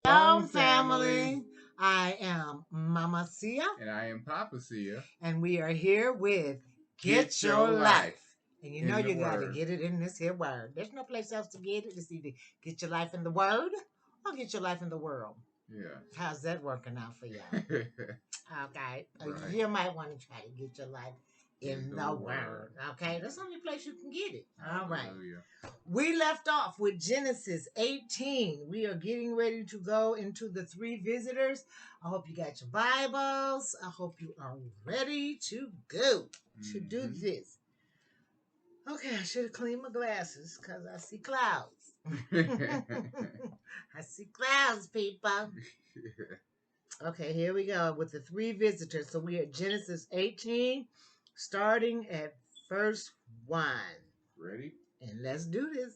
Shalom, family. I am Mama Sia. And I am Papa Sia. And we are here with Get Your Life. And you know you got to get it in this here word. There's no place else to get it. It's either get your life in the word or get your life in the world. Yeah. How's that working out for y'all? Okay. Right. You might want to try to get your life in the word. Okay. That's the only place you can get it. All right. Hallelujah. We left off with Genesis 18. We are getting ready to go into the three visitors. I hope you got your Bibles. I hope you are ready to go to do this. Okay, I should have cleaned my glasses because I see clouds. I see clouds, people. Okay, here we go with the three visitors. So we are at Genesis 18, starting at verse 1. Ready? And let's do this.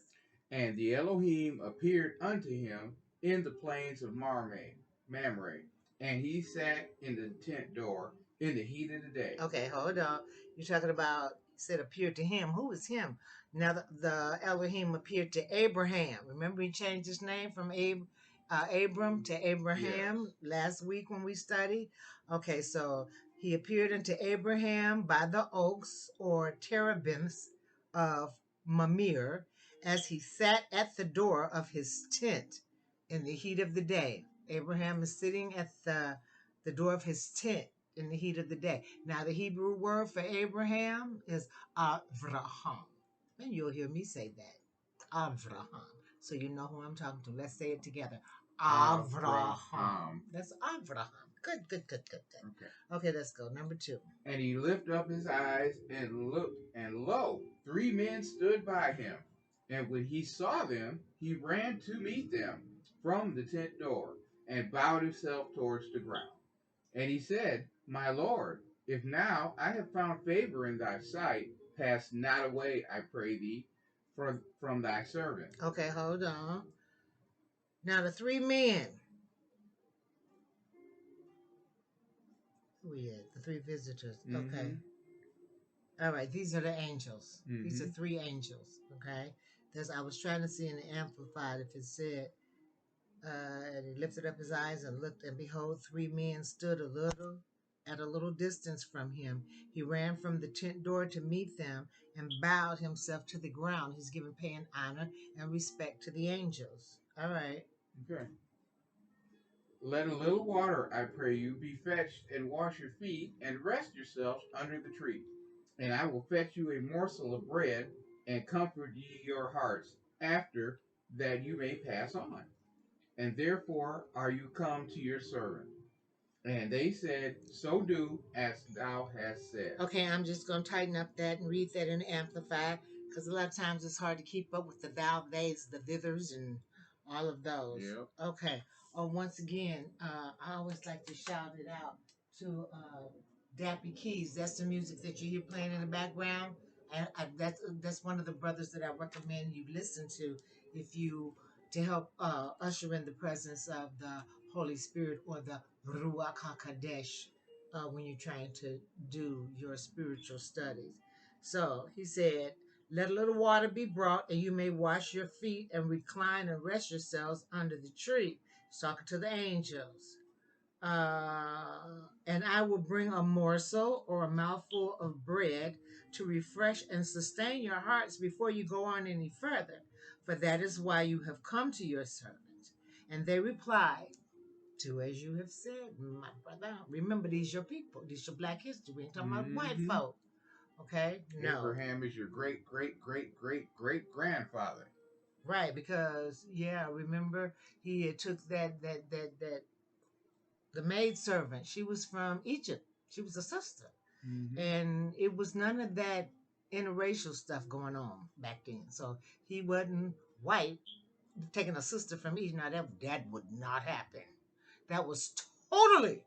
And the Elohim appeared unto him in the plains of Mamre, and he sat in the tent door in the heat of the day. Okay, hold on. You're talking about, said appeared to him. Who is him? Now, the Elohim appeared to Abraham. Remember he changed his name from Abram to Abraham last week when we studied? Okay, so he appeared unto Abraham by the oaks or terebims of Mamre as he sat at the door of his tent in the heat of the day. Abraham is sitting at the door of his tent in the heat of the day. Now, the Hebrew word for Abraham is Avraham. And you'll hear me say that. Avraham. So you know who I'm talking to. Let's say it together. Avraham. That's Avraham. Good. Okay, let's go. Number 2. And he lifted up his eyes and looked, and lo, 3 men stood by him. And when he saw them, he ran to meet them from the tent door and bowed himself towards the ground. And he said, My Lord, if now I have found favor in thy sight, pass not away, I pray thee, from thy servant. Okay, hold on. Now the 3 men. Who we at? The 3 visitors. Mm-hmm. Okay. All right, these are the angels. Mm-hmm. These are 3 angels. Okay. I was trying to see in the Amplified if it said, and he lifted up his eyes and looked, and behold, 3 men stood at a little distance from him. He ran from the tent door to meet them and bowed himself to the ground. He's giving paying honor and respect to the angels. All right. Okay. Let a little water, I pray you, be fetched, and wash your feet, and rest yourselves under the tree. And I will fetch you a morsel of bread, and comfort ye your hearts, after that you may pass on. And therefore are you come to your servant. And they said, So do as thou hast said. Okay, I'm just going to tighten up that and read that in the Amplified, because a lot of times it's hard to keep up with the thou, theys, the thithers, and all of those. Yep. Okay. Once again, I always like to shout it out to Dappy Keys. That's the music that you hear playing in the background. And that's one of the brothers that I recommend you listen to to help usher in the presence of the Holy Spirit or the Ruach HaKodesh when you're trying to do your spiritual studies. So he said, let a little water be brought, and you may wash your feet and recline and rest yourselves under the tree. He's talking to the angels. And I will bring a morsel or a mouthful of bread to refresh and sustain your hearts before you go on any further, for that is why you have come to your servant. And they replied, do as you have said, my brother. Remember, these your people. These your black history. We ain't talking about white folk. Okay? No. Abraham is your great, great, great, great, great grandfather. Right, because remember he had took that the maid servant. She was from Egypt. She was a sister. Mm-hmm. And it was none of that interracial stuff going on back then. So he wasn't white taking a sister from Egypt. Now that would not happen. That was totally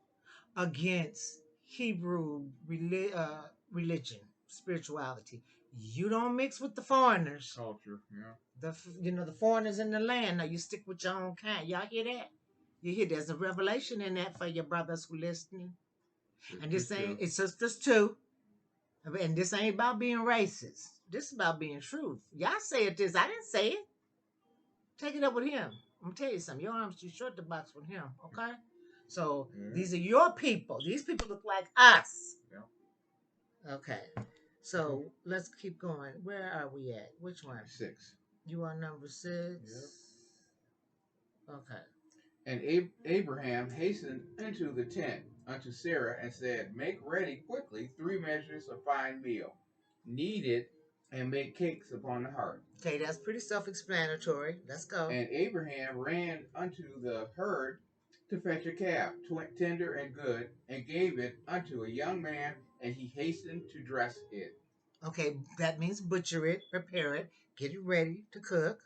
against Hebrew religion, spirituality. You don't mix with the foreigners. Culture, yeah. The foreigners in the land. Now you stick with your own kind. Y'all hear that? You hear there's a revelation in that for your brothers who listening. And this ain't, it's sisters too. And this ain't about being racist. This is about being truth. Y'all said this. I didn't say it. Take it up with him. I'm gonna tell you something. Your arm's too short to box with him. Okay. So Yeah. these are your people. These people look like us. Yeah. Okay. So let's keep going. Where are we at? Which one? 6. You are number 6. Yep. Okay. And Abraham hastened into the tent unto Sarah and said, Make ready quickly 3 measures of fine meal, knead it, and make cakes upon the hearth. Okay, that's pretty self-explanatory. Let's go. And Abraham ran unto the herd to fetch a calf, tender and good, and gave it unto a young man, and he hastened to dress it. Okay, that means butcher it, prepare it, get it ready to cook.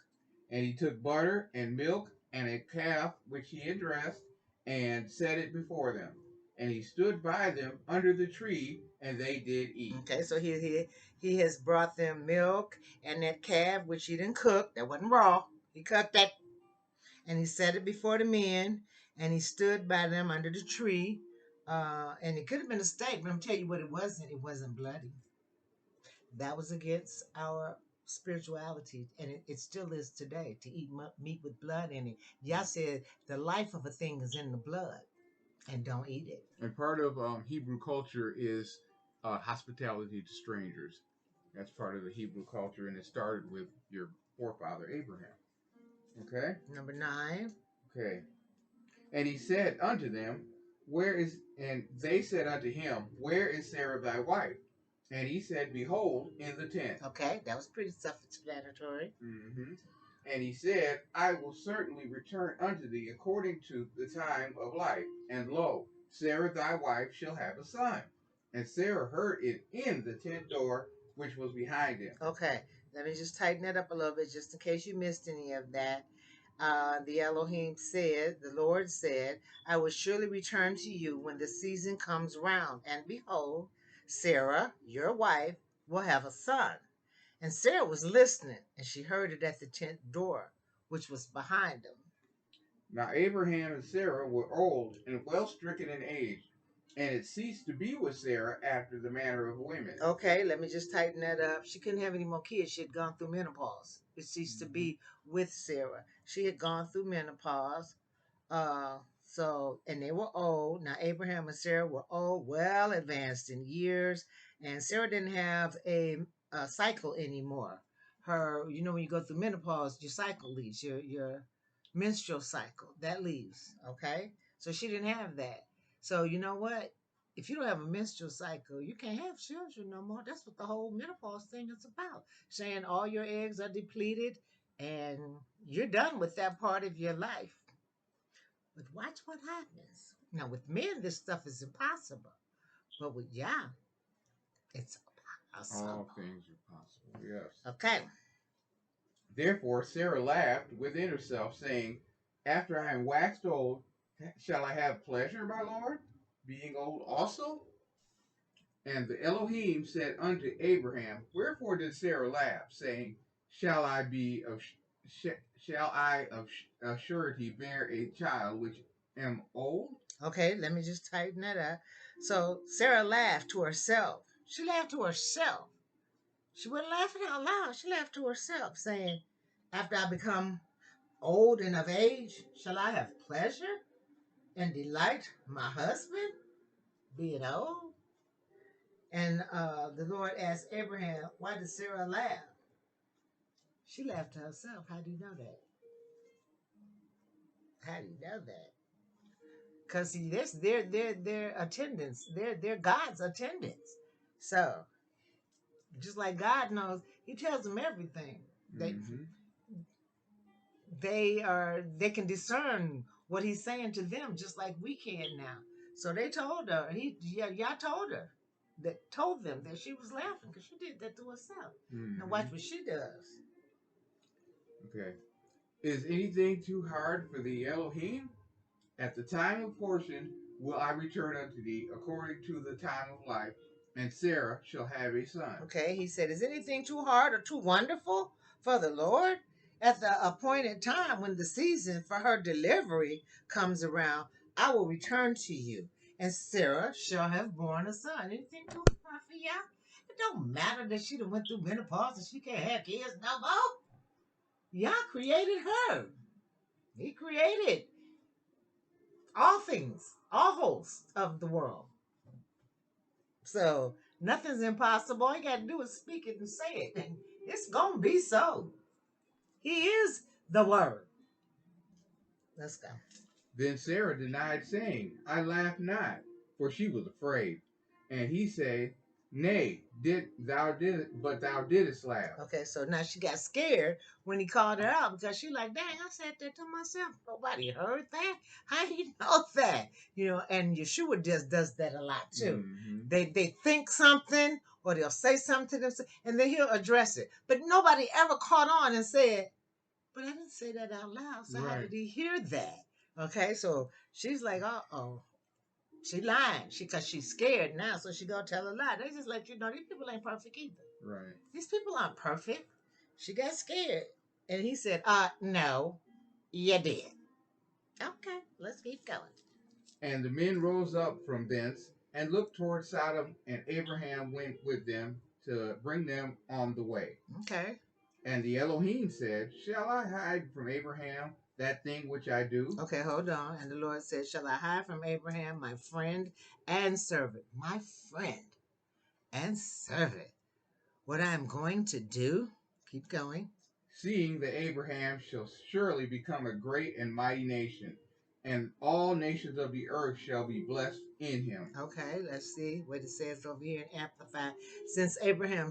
And he took butter and milk and a calf which he had dressed, and set it before them. And he stood by them under the tree, and they did eat. Okay, so he has brought them milk and that calf which he didn't cook. That wasn't raw. He cooked that, and he set it before the men, and he stood by them under the tree. And it could have been a steak, but I'm telling you what it wasn't. It wasn't bloody. That was against our spirituality, and it still is today to eat meat with blood in it. Yah said the life of a thing is in the blood, and don't eat it. And part of Hebrew culture is hospitality to strangers. That's part of the Hebrew culture, and it started with your forefather Abraham. Okay? Number 9. Okay. And he said unto them, and they said unto him, Where is Sarah thy wife? And he said, Behold, in the tent. Okay, that was pretty self-explanatory. Mm-hmm. And he said, I will certainly return unto thee according to the time of life. And lo, Sarah thy wife shall have a son. And Sarah heard it in the tent door which was behind him. Okay, let me just tighten that up a little bit just in case you missed any of that. The Elohim said, the Lord said, I will surely return to you when the season comes round. And behold, Sarah, your wife, will have a son. And Sarah was listening, and she heard it at the tent door, which was behind them. Now Abraham and Sarah were old and well stricken in age, and it ceased to be with Sarah after the manner of women. Okay, let me just tighten that up. She couldn't have any more kids. She had gone through menopause. It ceased to be with Sarah. She had gone through menopause. And they were old. Now, Abraham and Sarah were old, well advanced in years, and Sarah didn't have a cycle anymore. When you go through menopause, your cycle leaves, your menstrual cycle, that leaves, okay? So she didn't have that. So, you know what? If you don't have a menstrual cycle, you can't have children no more. That's what the whole menopause thing is about. Saying all your eggs are depleted and you're done with that part of your life. But watch what happens. Now, with men, this stuff is impossible. But with Yah, it's possible. All things are possible, yes. Okay. Therefore Sarah laughed within herself, saying, After I am waxed old, shall I have pleasure, my Lord, being old also? And the Elohim said unto Abraham, Wherefore did Sarah laugh, saying, Shall I of a surety bear a child which am old? Okay, let me just tighten that up. So Sarah laughed to herself. She laughed to herself. She wasn't laughing out loud. She laughed to herself, saying, After I become old and of age, shall I have pleasure and delight my husband being old? And the Lord asked Abraham, Why did Sarah laugh? She laughed to herself. How do you know that? How do you know that? Because see, this their attendance, they're God's attendants. So just like God knows, He tells them everything. They can discern what He's saying to them, just like we can now. So they told her, Yah told them that she was laughing because she did that to herself. Now watch what she does. Okay. Is anything too hard for the Elohim? At the time of portion will I return unto thee according to the time of life, and Sarah shall have a son. Okay, he said, is anything too hard or too wonderful for the Lord? At the appointed time, when the season for her delivery comes around, I will return to you, and Sarah shall have borne a son. Anything too hard for Yah? It don't matter that she done went through menopause and she can't have kids no more. Yah created her. He created all things, all hosts of the world. So nothing's impossible. All you got to do is speak it and say it, and it's going to be so. He is the Word. Let's go. Then Sarah denied, saying, I laughed not, for she was afraid. And he said, Nay, but thou didst laugh. Okay, so now she got scared when he called her out because she like, dang, I said that to myself. Nobody heard that. How you know that? And Yeshua just does that a lot too. Mm-hmm. They think something or they'll say something to themselves and then he'll address it. But nobody ever caught on and said, but I didn't say that out loud. So how did he hear that? Okay, so she's like, uh-oh. She lying. Because she's scared now, so she gonna tell a lie. They just let you know these people ain't perfect either. Right. These people aren't perfect. She got scared. And he said, no, you did. Okay, let's keep going. And the men rose up from thence and looked toward Sodom, and Abraham went with them to bring them on the way. Okay. And the Elohim said, Shall I hide from Abraham that thing which I do? Okay, hold on. And the Lord said, Shall I hide from Abraham, my friend and servant? My friend and servant. What I am going to do? Keep going. Seeing that Abraham shall surely become a great and mighty nation, and all nations of the earth shall be blessed in him. Okay, let's see what it says over here in Amplified. Since Abraham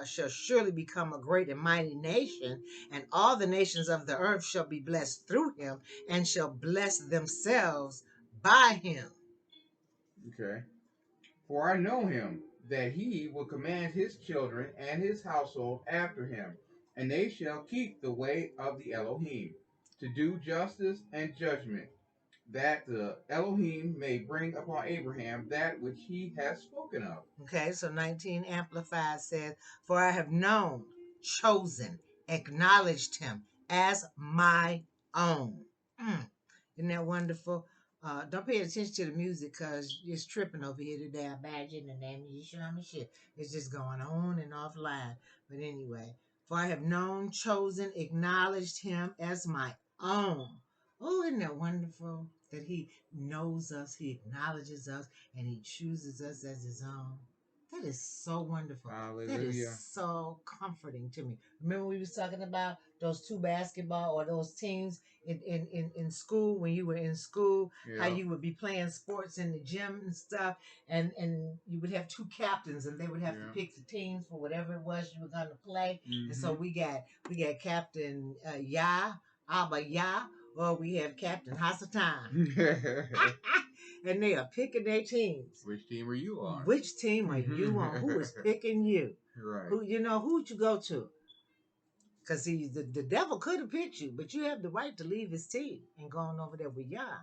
shall surely become a great and mighty nation, and all the nations of the earth shall be blessed through him, and shall bless themselves by him. Okay. For I know him, that he will command his children and his household after him, and they shall keep the way of the Elohim, to do justice and judgment, that the Elohim may bring upon Abraham that which he has spoken of. Okay, so 19 Amplified says, For I have known, chosen, acknowledged him as my own. Isn't that wonderful? Don't pay attention to the music because it's tripping over here today. I badge in the name of Yeshua Mashiach. It's just going on and offline. But anyway, for I have known, chosen, acknowledged him as my own. Oh, isn't that wonderful that he knows us, he acknowledges us, and he chooses us as his own? That is so wonderful. Hallelujah. That is so comforting to me. Remember we was talking about those two basketball or those teams in school when you were in school, how you would be playing sports in the gym and stuff, and you would have two captains and they would have to pick the teams for whatever it was you were going to play. And so we got Captain Abba Ya, or we have Captain Hasatan. And they are picking their teams. Which team are you on? Which team are you on? Who is picking you? Right. Who'd you go to? Because the devil could have picked you, but you have the right to leave his team and go on over there with Yah.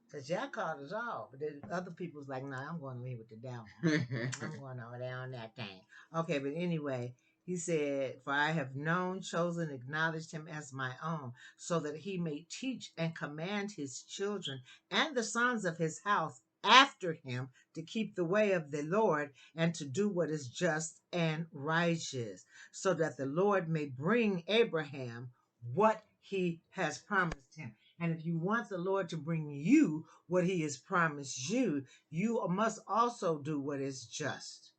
Because Yah called us all. But then other people's like, nah, I'm going to leave with the devil. I'm going over there on that thing. Okay, but anyway, he said, For I have known, chosen, acknowledged him as my own, so that he may teach and command his children and the sons of his house after him to keep the way of the Lord and to do what is just and righteous, so that the Lord may bring Abraham what he has promised him. And if you want the Lord to bring you what he has promised you, you must also do what is just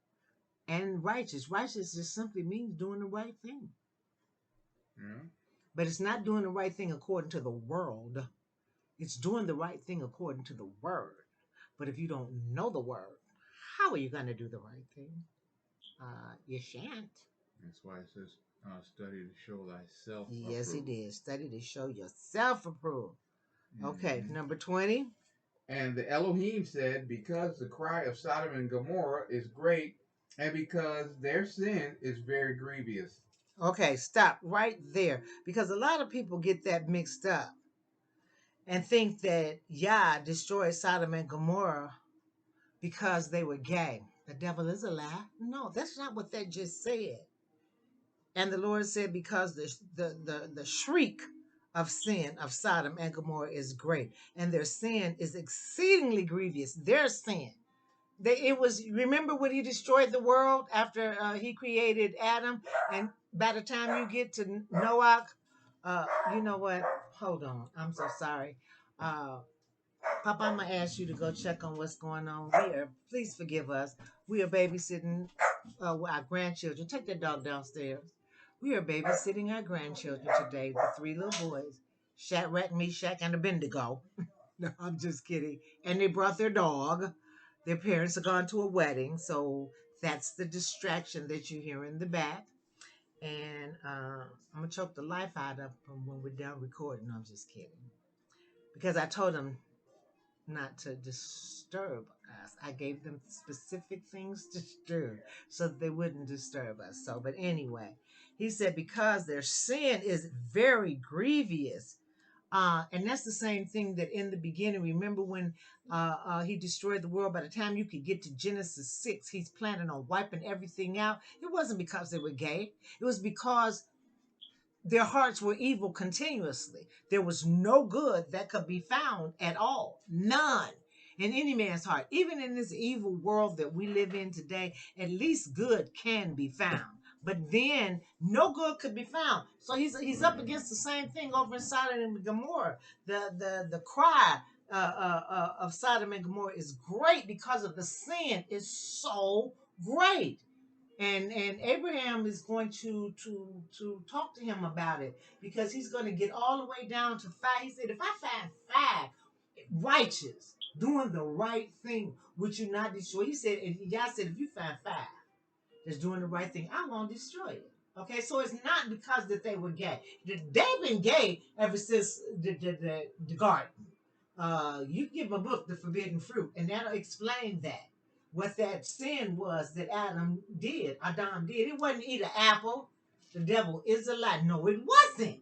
and righteous. Righteous just simply means doing the right thing. Yeah. But it's not doing the right thing according to the world. It's doing the right thing according to the word. But if you don't know the word, how are you going to do the right thing? You shan't. That's why it says, study to show thyself approved. Yes, it is. Study to show yourself approved. Okay, number 20. And the Elohim said, Because the cry of Sodom and Gomorrah is great, and because their sin is very grievous. Okay, stop right there. Because a lot of people get that mixed up and think that Yah destroyed Sodom and Gomorrah because they were gay. The devil is a lie. No, that's not what that just said. And the Lord said, because the shriek of sin of Sodom and Gomorrah is great, and their sin is exceedingly grievous. Their sin. Remember when he destroyed the world after he created Adam, and by the time you get to Noah, you know what? hold on. I'm so sorry. Papa, I'm gonna ask you to go check on what's going on. Please forgive us. We are babysitting with our grandchildren. Take that dog downstairs. We are babysitting our grandchildren today, the three little boys, Shadrach, Meshach, and Abednego. No, I'm just kidding. And they brought their dog. Their parents are gone to a wedding, so that's the distraction that you hear in the back. And I'm gonna choke the life out of them when we're done recording. No, I'm just kidding. Because I told them not to disturb us. I gave them specific things to do so that they wouldn't disturb us. So, but anyway, he said, because their sin is very grievous. And that's the same thing that in the beginning, remember when he destroyed the world, by the time you could get to Genesis 6, he's planning on wiping everything out. It wasn't because they were gay. It was because their hearts were evil continuously. There was no good that could be found at all. None in any man's heart. Even in this evil world that we live in today, at least good can be found. But then no good could be found. So he's up against the same thing over in Sodom and Gomorrah. The cry of Sodom and Gomorrah is great because of the sin is so great. And Abraham is going to talk to him about it, because he's going to get all the way down to 5. He said, if I find 5 righteous doing the right thing, would you not destroy? He said, and Yah said, if you find 5 that's doing the right thing, I won't destroy it. Okay, so it's not because that they were gay. They've been gay ever since the garden. You give a book, The Forbidden Fruit, and that'll explain that. What that sin was that Adam did. It wasn't eat an apple. The devil is a lie. No, it wasn't.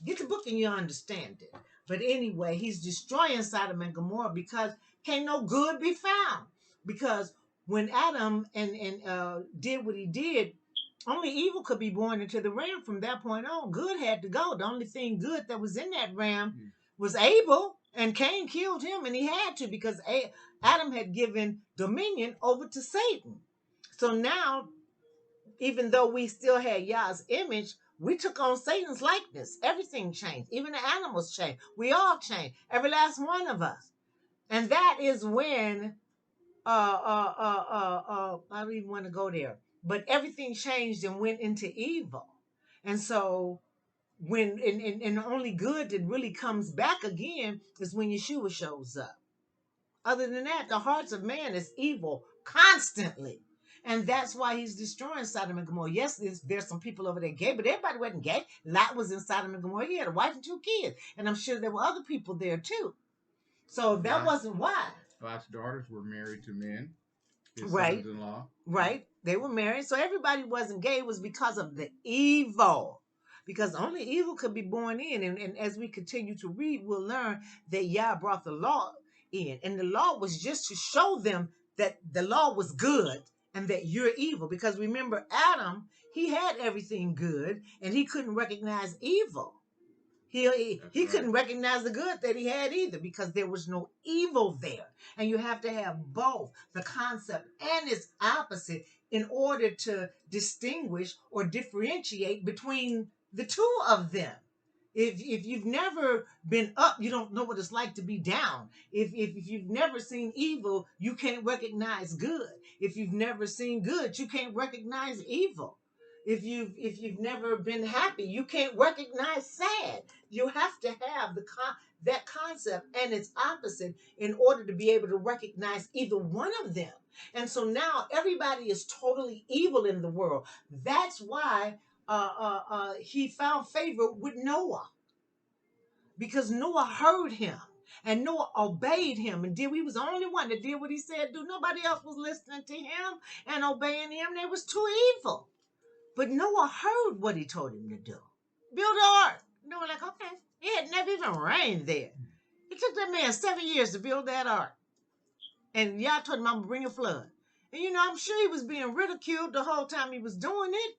Get the book and you understand it. But anyway, he's destroying Sodom and Gomorrah because can't no good be found. Because when Adam and did what he did, only evil could be born into the ram from that point on. Good had to go. The only thing good that was in that ram was Abel, and Cain killed him, and he had to, because Adam had given dominion over to Satan. So now, even though we still had Yah's image, we took on Satan's likeness. Everything changed. Even the animals changed. We all changed. Every last one of us. And that is when I don't even want to go there. But everything changed and went into evil. And so when and the only good that really comes back again is when Yeshua shows up. Other than that, the hearts of man is evil constantly. And that's why he's destroying Sodom and Gomorrah. Yes, there's some people over there gay, but everybody wasn't gay. Lot was in Sodom and Gomorrah. He had a wife and 2 kids. And I'm sure there were other people there too. So that wasn't why. Lot's daughters were married to men. His Right. sons-in-law. Right. They were married. So everybody wasn't gay. It was because of the evil. Because only evil could be born in. And as we continue to read, we'll learn that Yah brought the law in. And the law was just to show them that the law was good and that you're evil. Because remember, Adam, he had everything good and he couldn't recognize evil. He couldn't recognize the good that he had either, because there was no evil there. And you have to have both the concept and its opposite in order to distinguish or differentiate between the two of them. If you've never been up, you don't know what it's like to be down. If you've never seen evil, you can't recognize good. If you've never seen good, you can't recognize evil. If you've never been happy, you can't recognize sad. You have to have that concept and its opposite in order to be able to recognize either one of them. And so now everybody is totally evil in the world. That's why he found favor with Noah, because Noah heard him and Noah obeyed him and did. He was the only one that did what he said do. Nobody else was listening to him and obeying him. They was too evil. But Noah heard what he told him to do. Build an ark. Noah like, okay. It had never even rained there. It took that man 7 years to build that ark. And Yah told him, I'm going to bring a flood. And I'm sure he was being ridiculed the whole time he was doing it.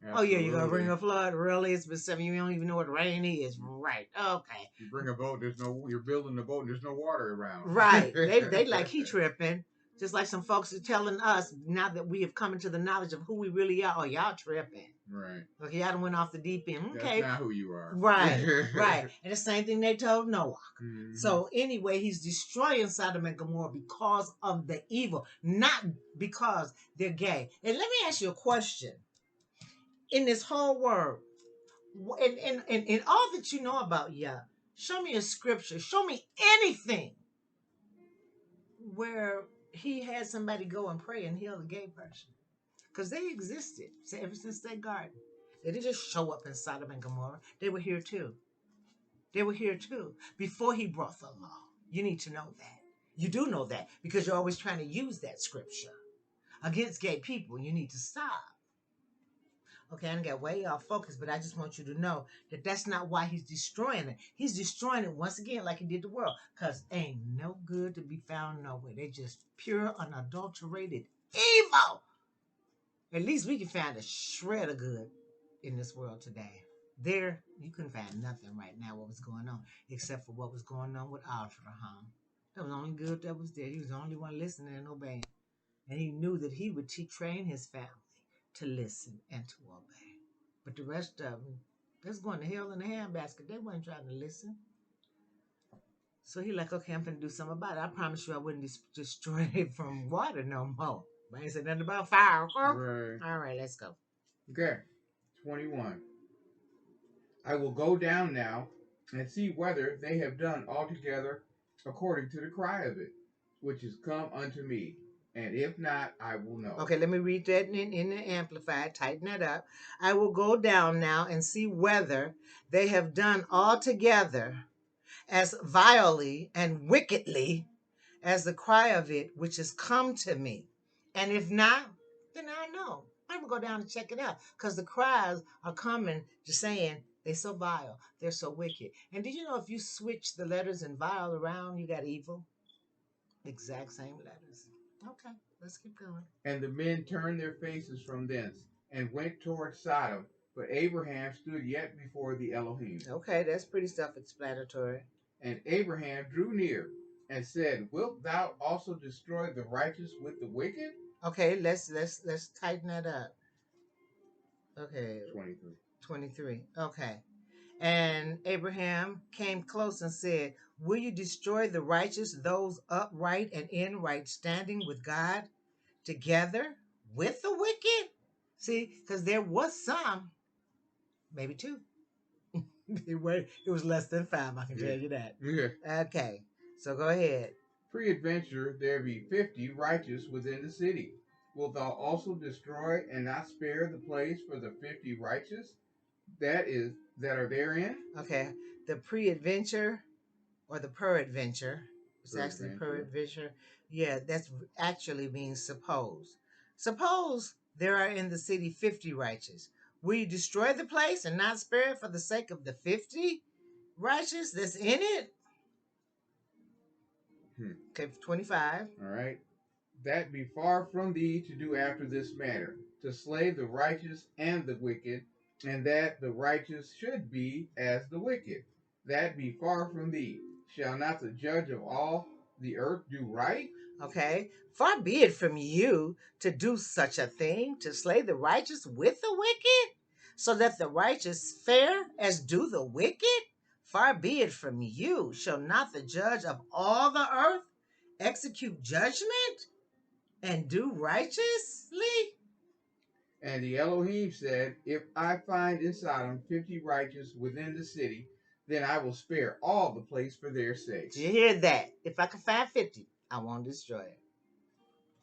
Absolutely. Oh, yeah, you're going to bring a flood? Really? It's been 7 years. You don't even know what rain is. Right. Okay. You bring a boat, you're building a boat, and there's no water around. Right. They like, he tripping. Just like some folks are telling us now that we have come into the knowledge of who we really are. Oh, y'all tripping. Right. Okay, y'all done went off the deep end. Okay. That's not who you are. Right, right. And the same thing they told Noah. Mm-hmm. So anyway, he's destroying Sodom and Gomorrah because of the evil, not because they're gay. And let me ask you a question. In this whole world, in all that you know about Yah, show me a scripture, show me anything where he had somebody go and pray and heal a gay person. Because they existed ever since that garden. They didn't just show up in Sodom and Gomorrah. They were here too. They were here too before he brought the law. You need to know that. You do know that because you're always trying to use that scripture against gay people. You need to stop. Okay, I got way off focus, but I just want you to know that that's not why he's destroying it. He's destroying it once again like he did the world because ain't no good to be found nowhere. They just pure, unadulterated evil. At least we can find a shred of good in this world today. There, you couldn't find nothing right now what was going on, except for what was going on with Abraham. That was the only good that was there. He was the only one listening and obeying. And he knew that he would train his family to listen and to obey. But the rest of them, that's going to hell in a handbasket. They weren't trying to listen. So he like, okay, I'm going to do something about it. I promise you I wouldn't destroy it from water no more. But I ain't said nothing about fire. Right. All right, let's go. Okay. 21. I will go down now and see whether they have done altogether according to the cry of it, which is come unto me. And if not, I will know. Okay, let me read that in the Amplified. Tighten that up. I will go down now and see whether they have done altogether as vilely and wickedly as the cry of it which has come to me. And if not, then I know. I will go down and check it out because the cries are coming just saying they're so vile, they're so wicked. And did you know if you switch the letters in vile around, you got evil? Exact same letters. Okay, let's keep going. And the men turned their faces from thence and went toward Sodom, but Abraham stood yet before the Elohim. Okay, that's pretty self-explanatory. And Abraham drew near and said, wilt thou also destroy the righteous with the wicked? Okay, let's tighten that up. Okay. 23. Okay. And Abraham came close and said, will you destroy the righteous, those upright and in right standing with God, together with the wicked? See, because there was some, maybe two. It was less than 5, I can tell you that. Yeah. Okay, so go ahead. Peradventure there be 50 righteous within the city. Wilt thou also destroy and not spare the place for the 50 righteous that are therein? Okay, the pre-adventure or the peradventure. It's actually peradventure. Yeah, that's actually means suppose. Suppose there are in the city 50 righteous. Will you destroy the place and not spare it for the sake of the 50 righteous that's in it? Okay, 25. All right. That be far from thee to do after this manner, to slay the righteous and the wicked, and that the righteous should be as the wicked. That be far from thee. Shall not the judge of all the earth do right? Okay, far be it from you to do such a thing, to slay the righteous with the wicked, so that the righteous fare as do the wicked. Far be it from you. Shall not the judge of all the earth execute judgment and do righteously? And the Elohim said, if I find in Sodom 50 righteous within the city, then I will spare all the place for their sakes. You hear that? If I can find 50, I won't destroy it.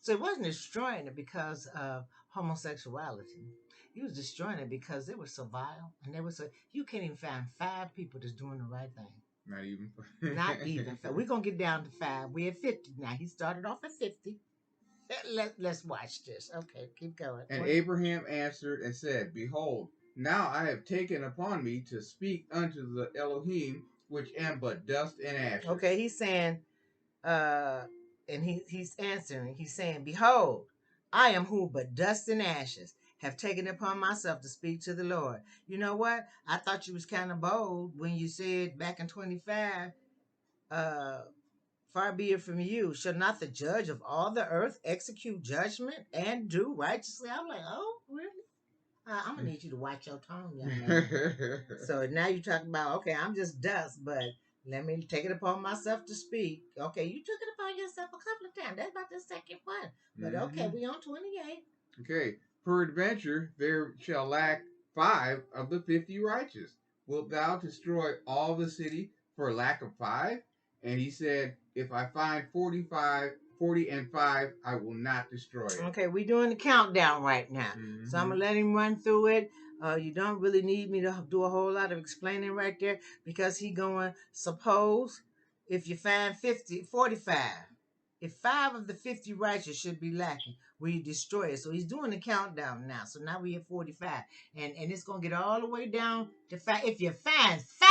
So it wasn't destroying it because of homosexuality. He was destroying it because they were so vile, and they were so. You can't even find 5 people that's doing the right thing. Not even. Not even. We're gonna get down to 5. We're at 50 now. He started off at 50. Let's watch this. Okay, keep going. And Abraham answered and said, behold, now I have taken upon me to speak unto the Elohim, which am but dust and ashes. Okay, he's saying, and he's answering. He's saying, behold, I am who but dust and ashes have taken upon myself to speak to the Lord. You know what? I thought you was kind of bold when you said back in 25, Far be it from you. Shall not the judge of all the earth execute judgment and do righteously? I'm like, oh, really? I'm gonna need you to watch your tone, young man. So now you talk about, okay, I'm just dust, but let me take it upon myself to speak. Okay, you took it upon yourself a couple of times. That's about the second one. But okay, we on 28. Okay. Peradventure there shall lack 5 of the 50 righteous. Wilt thou destroy all the city for lack of 5? And he said, if I find 40 and 5, I will not destroy it. Okay, we're doing the countdown right now. So I'm gonna let him run through it. You don't really need me to do a whole lot of explaining right there because he going, suppose if you find 45, if 5 of the 50 righteous should be lacking, will you destroy it? So he's doing the countdown now. So now we at 45. And it's gonna get all the way down to 5. If you find 5,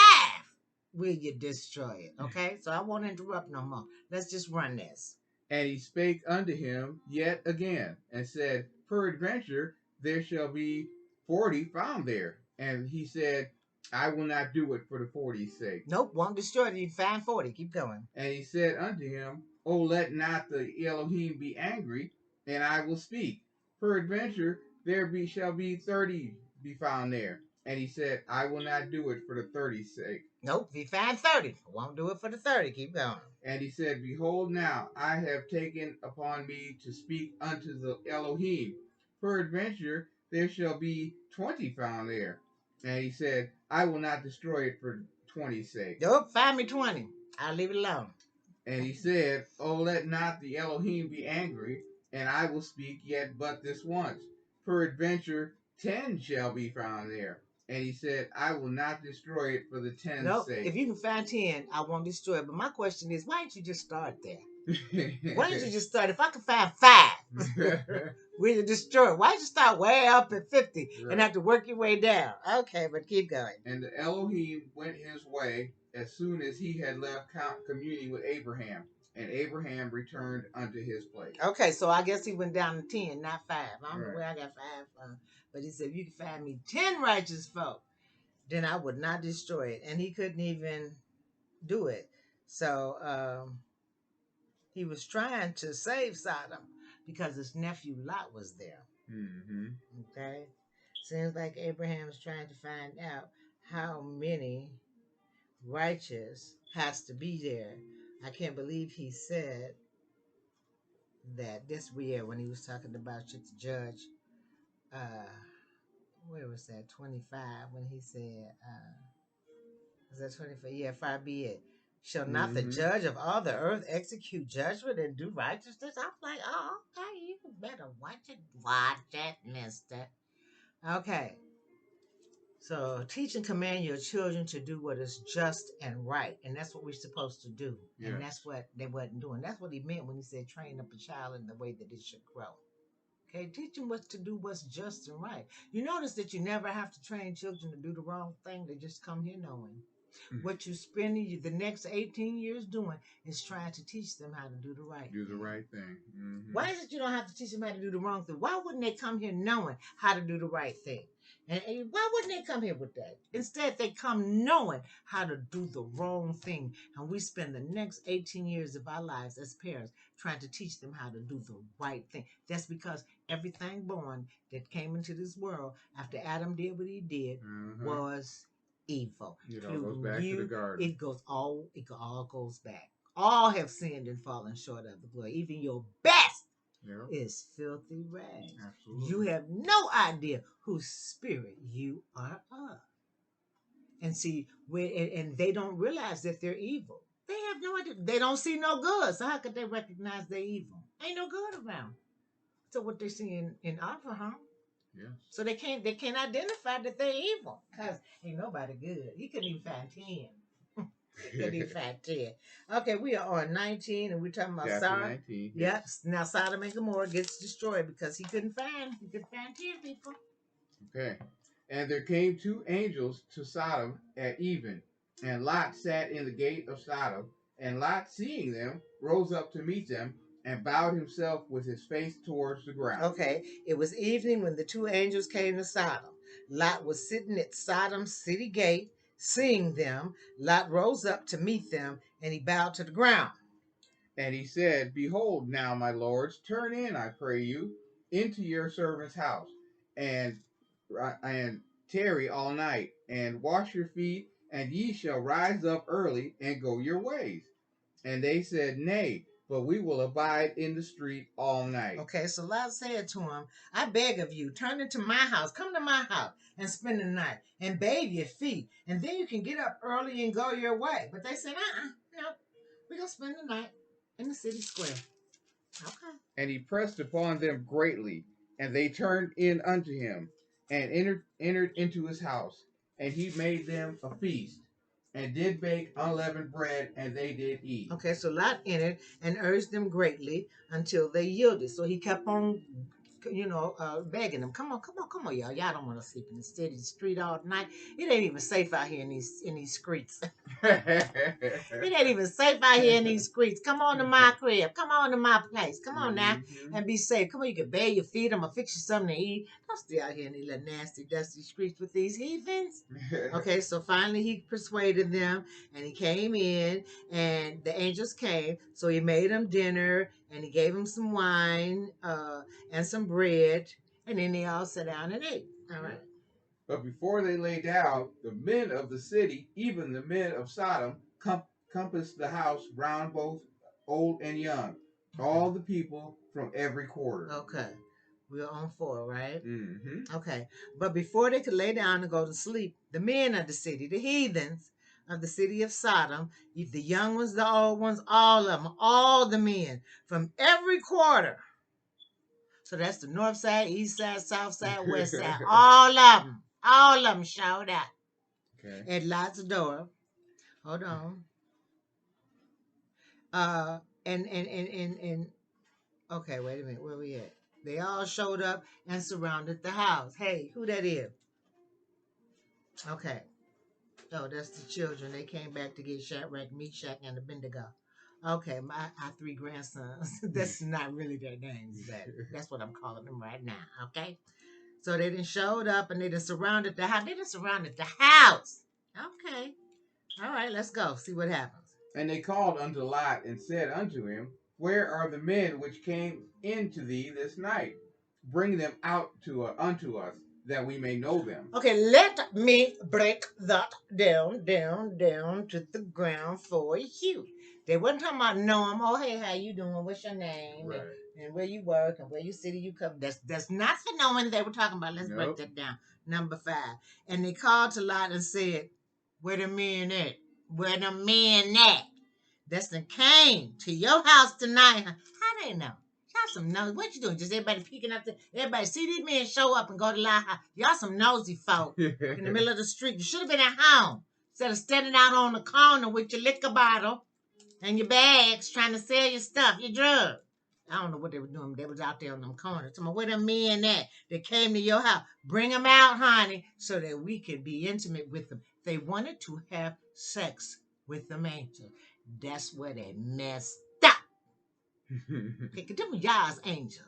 will you destroy it? Okay? So I won't interrupt no more. Let's just run this. And he spake unto him yet again, and said, peradventure there shall be 40 found there. And he said, I will not do it for the 40's sake. Nope, won't destroy it. You find 40. Keep going. And he said unto him, O let not the Elohim be angry, and I will speak. Peradventure there shall be 30 be found there. And he said, I will not do it for the 30's sake. Nope, he found 30. Won't do it for the 30. Keep going. And he said, behold, now I have taken upon me to speak unto the Elohim. Peradventure there shall be 20 found there. And he said, I will not destroy it for 20's sake. Nope, find me 20. I'll leave it alone. And he said, O let not the Elohim be angry, and I will speak yet but this once. Peradventure 10 shall be found there. And he said, I will not destroy it for the 10's sake. If you can find 10, I won't destroy it. But my question is, why didn't you just start there? Why didn't you just start? If I could find 5, will you destroy it? Why did you start way up at 50 and have to work your way down? Okay, but keep going. And the Elohim went his way as soon as he had left communing with Abraham. And Abraham returned unto his place. Okay, so I guess he went down to 10, not 5. I don't know where I got 5 from. But he said, if you can find me 10 righteous folk, then I would not destroy it. And he couldn't even do it. So he was trying to save Sodom because his nephew Lot was there. Mm-hmm. Okay? Seems like Abraham's trying to find out how many righteous has to be there. I can't believe he said that this year when he was talking about should the judge, where was that, 25, when he said, was that 25? Yeah, far be it. Shall not the judge of all the earth execute judgment and do righteousness? I'm like, oh, okay, you better watch it, mister. Okay. So teach and command your children to do what is just and right. And that's what we're supposed to do. Yes. And that's what they wasn't doing. That's what he meant when he said train up a child in the way that it should grow. Okay, teach them what to do, what's just and right. You notice that you never have to train children to do the wrong thing. They just come here knowing. What you spend the next 18 years doing is trying to teach them how to do the right thing. Do the right thing. Mm-hmm. Why is it you don't have to teach them how to do the wrong thing? Why wouldn't they come here knowing how to do the right thing? And why wouldn't they come here with that? Instead, they come knowing how to do the wrong thing. And we spend the next 18 years of our lives as parents trying to teach them how to do the right thing. That's because everything born that came into this world after Adam did what he did was evil. It all goes back to the garden. It all goes back. All have sinned and fallen short of the glory. Even your best is filthy rags. Absolutely. You have no idea whose spirit you are of. And see, and they don't realize that they're evil. They have no idea. They don't see no good. So how could they recognize they're evil? Ain't no good around. So what they see in Abraham. Yes. So they can't identify that they're evil because ain't nobody good. He couldn't even find 10. He couldn't even find 10. Okay, we are on 19 and we're talking about Sodom. 19. Yep. Now Sodom and Gomorrah gets destroyed because he couldn't find 10 people. Okay. And there came 2 angels to Sodom at even, and Lot sat in the gate of Sodom, and Lot, seeing them, rose up to meet them, and bowed himself with his face towards the ground. Okay. It was evening when the 2 angels came to Sodom. Lot was sitting at Sodom's city gate. Seeing them, Lot rose up to meet them, and he bowed to the ground. And he said, Behold, now, my lords, turn in, I pray you, into your servant's house, and tarry all night, and wash your feet, and ye shall rise up early and go your ways. And they said, Nay, but we will abide in the street all night. Okay, so Lot said to him, I beg of you, turn into my house, come to my house and spend the night and bathe your feet, and then you can get up early and go your way. But they said, no, we're going to spend the night in the city square. Okay. And he pressed upon them greatly, and they turned in unto him, and entered into his house, and he made them a feast, and did bake unleavened bread, and they did eat. Okay, so Lot entered and urged them greatly until they yielded. So he kept on, begging them, come on, y'all. Y'all don't want to sleep in the city, the street all night. It ain't even safe out here in these streets. It ain't even safe out here in these streets. Come on to my crib. Come on to my place. Come on now and be safe. Come on, you can bathe your feet. I'm going to fix you something to eat. Don't stay out here in these little nasty, dusty streets with these heathens. Okay, so finally he persuaded them, and he came in, and the angels came. So he made them dinner, and he gave them some wine and some bread, and then they all sat down and ate. All right. But before they lay down, the men of the city, even the men of Sodom, compassed the house round, both old and young, all the people from every quarter. Okay. We're on 4, right? Mm-hmm. Okay. But before they could lay down and go to sleep, the men of the city, the heathens of the city of Sodom, the young ones, the old ones, all of them, all the men from every quarter. So that's the north side, east side, south side, west side. All of them showed up. Okay. At Lot's door. Hold on. And okay, wait a minute. Where we at? They all showed up and surrounded the house. Hey, who that is? Okay. Oh, that's the children. They came back to get Shadrach, Meshach, and Abednego. Okay, our 3 grandsons. That's not really their names, but that's what I'm calling them right now. Okay. So they done showed up and they done surrounded the house. They done surrounded the house. Okay. All right, let's go. See what happens. And they called unto Lot and said unto him, Where are the men which came into thee this night? Bring them out unto us, that we may know them. Okay, let me break that down to the ground for you. They wasn't talking about know them. Oh, hey, how you doing? What's your name? Right. And where you work and where you city you come. That's not for knowing they were talking about. Let's break that down. Number 5. And they called to Lot and said, Where the men at? Where the men at? That's the came to your house tonight. How they know? Y'all some nosy. What you doing? Just everybody peeking up there. Everybody see these men show up and go to Lot house. Y'all some nosy folk in the middle of the street. You should have been at home instead of standing out on the corner with your liquor bottle and your bags trying to sell your stuff, your drugs. I don't know what they were doing. They was out there on them corners. Tell me, where them men at that came to your house? Bring them out, honey, so that we could be intimate with them. They wanted to have sex with them angels. That's where they messed up. Okay, because them y'all's angels.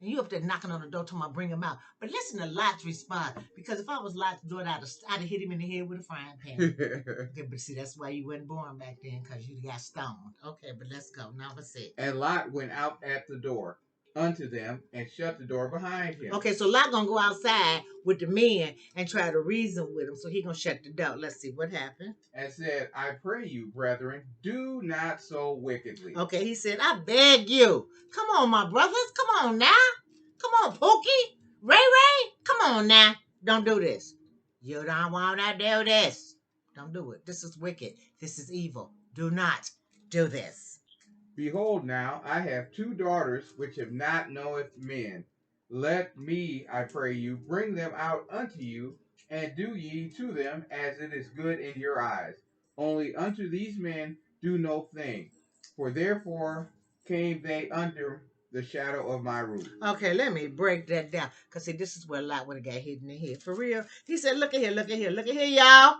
And you up there knocking on the door talking about bring him out. But listen to Lot's response. Because if I was Lot's door, I'd have hit him in the head with a frying pan. Okay, but see, that's why you wasn't born back then, because you got stoned. Okay, but let's go. Number 6. And Lot went out at the door unto them and shut the door behind him. Okay, so Lot gonna go outside with the men and try to reason with them. So he gonna shut the door. Let's see what happened. And said, I pray you, brethren, do not so wickedly. Okay, he said, I beg you. Come on, my brothers. Come on now. Come on, Pookie. Ray Ray. Come on now. Don't do this. You don't want to do this. Don't do it. This is wicked. This is evil. Do not do this. Behold, now I have 2 daughters which have not knoweth men. Let me, I pray you, bring them out unto you, and do ye to them as it is good in your eyes. Only unto these men do no thing, for therefore came they under the shadow of my roof. Okay, let me break that down. Because, see, this is where Lot would have got hit in the head. For real. He said, look at here, y'all.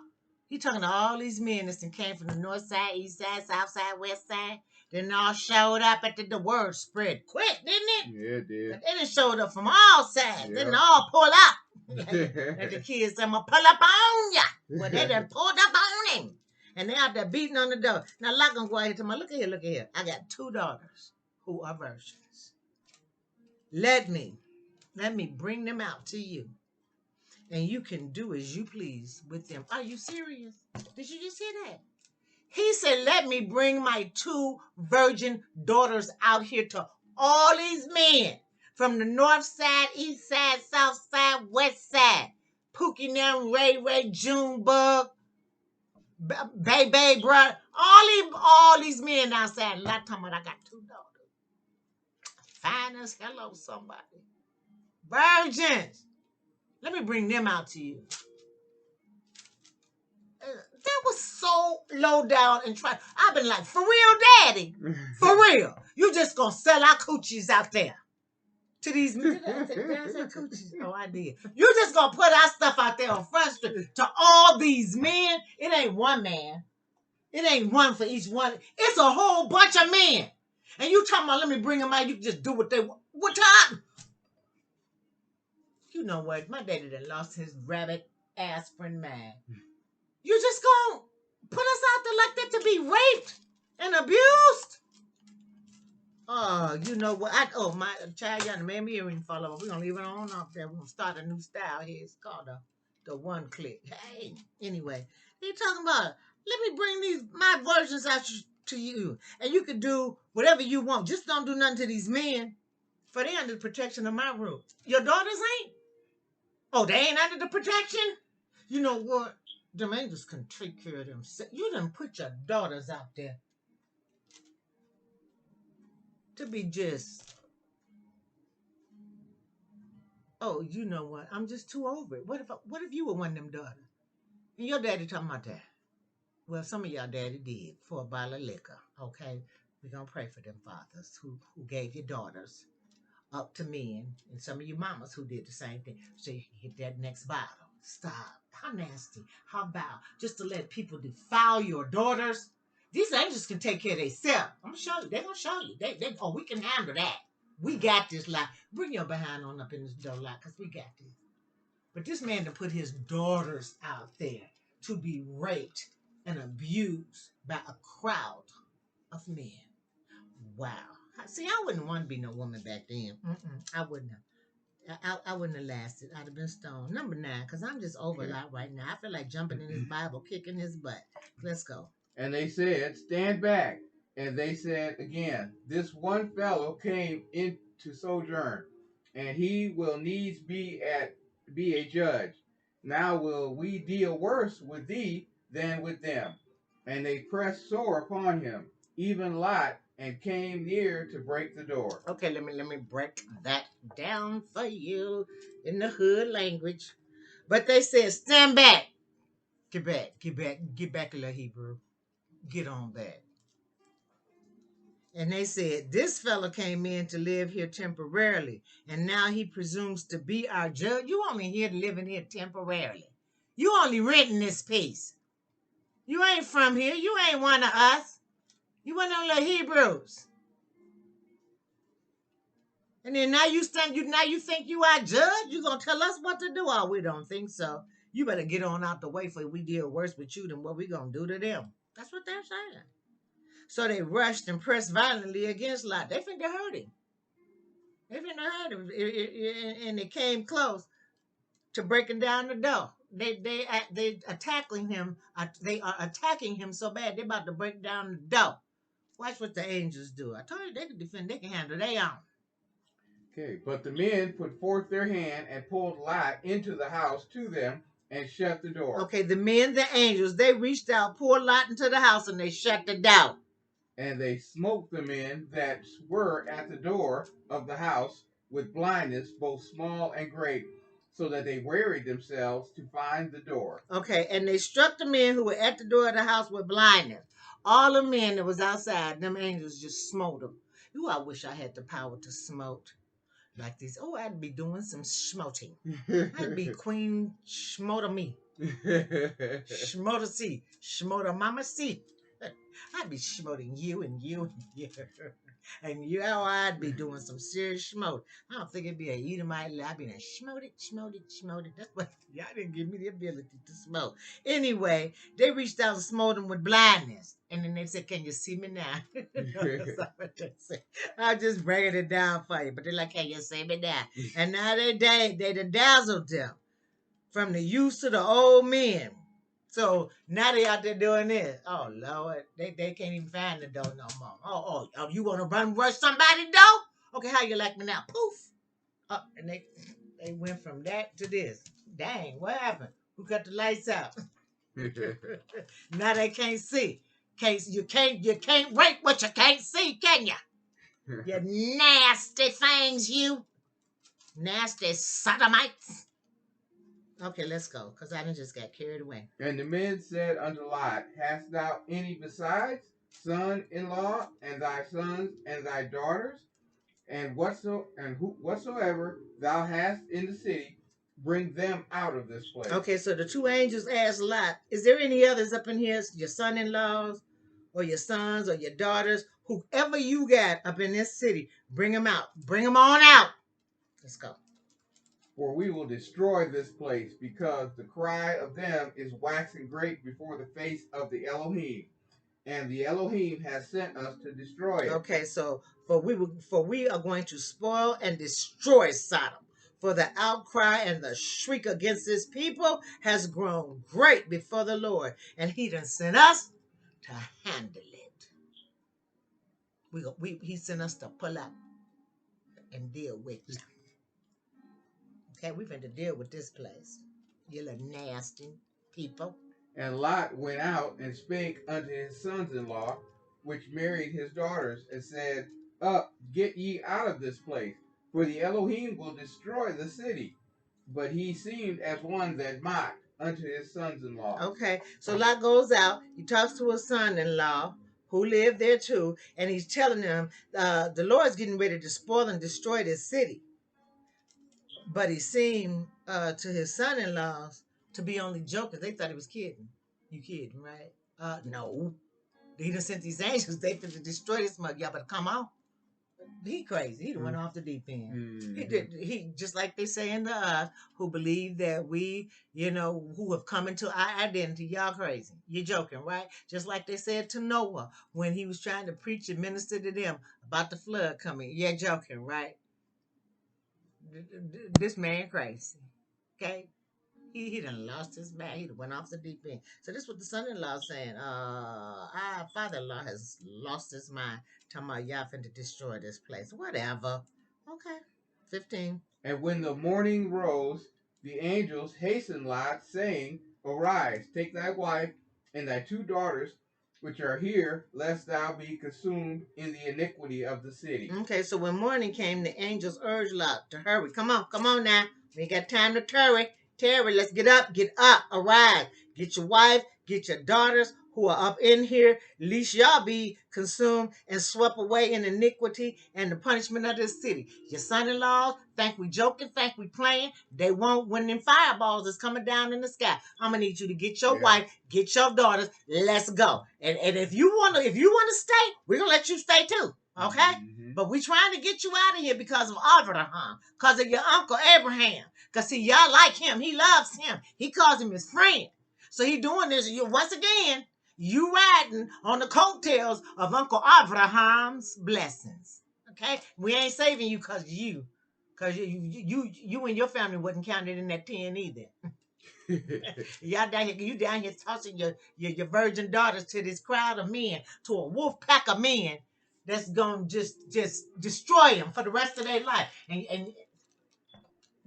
He talking to all these men that came from the north side, east side, south side, west side. Then all showed up at the word spread quick, didn't it? Yeah, it did. Then it showed up from all sides. Yeah. Then all pull up. And the kids said, I'm going to pull up on ya. Well, they done pulled up on him. And they out there beating on the door. Now, Lot gonna go out here to my, look at here. I got 2 daughters who are virgins. Let me bring them out to you. And you can do as you please with them. Are you serious? Did you just hear that? He said, let me bring my 2 virgin daughters out here to all these men from the north side, east side, south side, west side. Pookie them, Ray, Junebug, Bay, bro. All these men outside. Last time I got 2 daughters. Fine as hello, somebody. Virgins. Let me bring them out to you. That was so low down and try. I've been like, for real, daddy? For real. You just gonna sell our coochies out there to these men. Did I say coochies? Oh, I did. You just gonna put our stuff out there on Front Street to all these men? It ain't one man. It ain't one for each one. It's a whole bunch of men. And you talking about, let me bring them out. You can just do what they want. What time? You know what? My daddy done lost his rabbit aspirin mind. You just gonna put us out there like that to be raped and abused? Oh, you know what? My child, y'all made me even fall over. We're gonna leave it on up there. We're gonna start a new style here. It's called the one click. Hey, anyway, they talking about, let me bring my versions out to you, and you can do whatever you want. Just don't do nothing to these men, for they under the protection of my roof. Your daughters ain't? Oh, they ain't under the protection? You know what? Them angels can take care of themselves. You done put your daughters out there to be just, oh, you know what? I'm just too over it. What if you were one of them daughters? And your daddy talking about that? Well, some of y'all daddy did for a bottle of liquor, okay? We're going to pray for them fathers who gave your daughters up to men, and some of you mamas who did the same thing, so you can get that next bottle. Stop. How nasty. How about just to let people defile your daughters? These angels can take care of themselves. I'm going to show you. They're going to show you. We can handle that. We got this lot. Bring your behind on up in this door lot, because we got this. But this man to put his daughters out there to be raped and abused by a crowd of men. Wow. See, I wouldn't want to be no woman back then. I wouldn't have. I wouldn't have lasted. I'd have been stoned. Number 9, because I'm just over a lot right now. I feel like jumping in his Bible, kicking his butt. Let's go. And they said, stand back. And they said again, this one fellow came in to sojourn, and he will needs be a judge. Now will we deal worse with thee than with them? And they pressed sore upon him, even Lot, and came near to break the door. Okay, let me break that down for you in the hood language. But they said, stand back. Get back, little Hebrew. Get on back. And they said, this fella came in to live here temporarily, and now he presumes to be our judge. You only here living here temporarily. You only renting this piece. You ain't from here. You ain't one of us. You one of them little Hebrews. And then now you think you our judge? You gonna tell us what to do? Oh, we don't think so. You better get on out the way, for we deal worse with you than what we gonna do to them. That's what they're saying. So they rushed and pressed violently against Lot. They finna hurt him. And they came close to breaking down the door. They attacking him. They are attacking him so bad they're about to break down the door. Watch what the angels do. I told you they can defend. They can handle their own. Okay, but the men put forth their hand and pulled Lot into the house to them and shut the door. Okay, the men, the angels, they reached out, pulled Lot into the house, and they shut the door. And they smote the men that were at the door of the house with blindness, both small and great, so that they wearied themselves to find the door. Okay, and they struck the men who were at the door of the house with blindness. All the men that was outside, them angels just smote them. Ooh, I wish I had the power to smote like these. Oh, I'd be doing some smoting. I'd be Queen Schmoter me. Schmoter C. Schmoter Mama C. I'd be schmoting you and you and you. And you, oh, I'd be doing some serious schmote. I don't think it'd be a Edomite. I'd be like, schmote it, schmote it, schmote it. That's what, y'all didn't give me the ability to smoke. Anyway, they reached out and smote him with blindness. And then they said, can you see me now? That's not what they said. I'm just breaking it down for you. But they're like, can you see me now? And now they done dazzled them from the youth to the old men. So now they out there doing this. Oh Lord, they can't even find the door no more. Oh, you want to rush somebody's door? Okay, how you like me now? Poof. And they went from that to this. Dang, what happened? Who cut the lights out? Now they can't see. You can't rape what you can't see, can you? You nasty things, you nasty sodomites. Okay, let's go, because I done just got carried away. And the men said unto Lot, Hast thou any besides son-in-law, and thy sons and thy daughters? And whatsoever thou hast in the city, bring them out of this place. Okay, so the two angels asked Lot, is there any others up in here, your son-in-laws, or your sons, or your daughters? Whoever you got up in this city, bring them out. Bring them on out. Let's go. For we will destroy this place, because the cry of them is waxing great before the face of the Elohim, and the Elohim has sent us to destroy it. Okay, so for we are going to spoil and destroy Sodom. For the outcry and the shriek against his people has grown great before the Lord, and he done sent us to handle it. He sent us to pull up and deal with it. Okay, we've had to deal with this place. You little nasty people. And Lot went out and spake unto his sons-in-law, which married his daughters, and said, Up, get ye out of this place, for the Elohim will destroy the city. But he seemed as one that mocked unto his sons-in-law. Okay, so Lot goes out. He talks to his son-in-law, who lived there too, and he's telling them the Lord's getting ready to spoil and destroy this city. But he seemed to his son-in-laws to be only joking. They thought he was kidding. You kidding, right? No. He done sent these angels. They finna destroy this mug. Y'all better come on. He crazy. He done went off the deep end. Mm-hmm. He just like they say in the who believe that we, who have come into our identity. Y'all crazy. You're joking, right? Just like they said to Noah when he was trying to preach and minister to them about the flood coming. You're joking, right? This man crazy. Okay? He done lost his mind. He done went off the deep end. So this is what the son-in-law saying. Our father-in-law has lost his mind. Talking about y'all finna destroy this place. Whatever. Okay. 15. And when the morning rose, the angels hastened Lot, saying, Arise, take thy wife and thy two daughters, which are here, lest thou be consumed in the iniquity of the city. Okay, so when morning came, the angels urged Lot to hurry. Come on now. We ain't got time to tarry. Let's get up, arise. Get your wife, get your daughters who are up in here, lest y'all be consumed and swept away in iniquity and the punishment of this city. Your son-in-laws think we joking, think we playing. They won't when them fireballs is coming down in the sky. I'm gonna need you to get your wife, get your daughters. Let's go. And if you wanna stay, we're gonna let you stay too. Okay? Mm-hmm. But we trying to get you out of here because of Abraham, because of your uncle Abraham. Because see, y'all like him. He loves him. He calls him his friend. So he doing this. Once again, you riding on the coattails of Uncle Abraham's blessings. Okay? We ain't saving you because you and your family wasn't counted in that 10 either. Y'all down here, you down here tossing your virgin daughters to this crowd of men, to a wolf pack of men that's gonna just destroy them for the rest of their life. And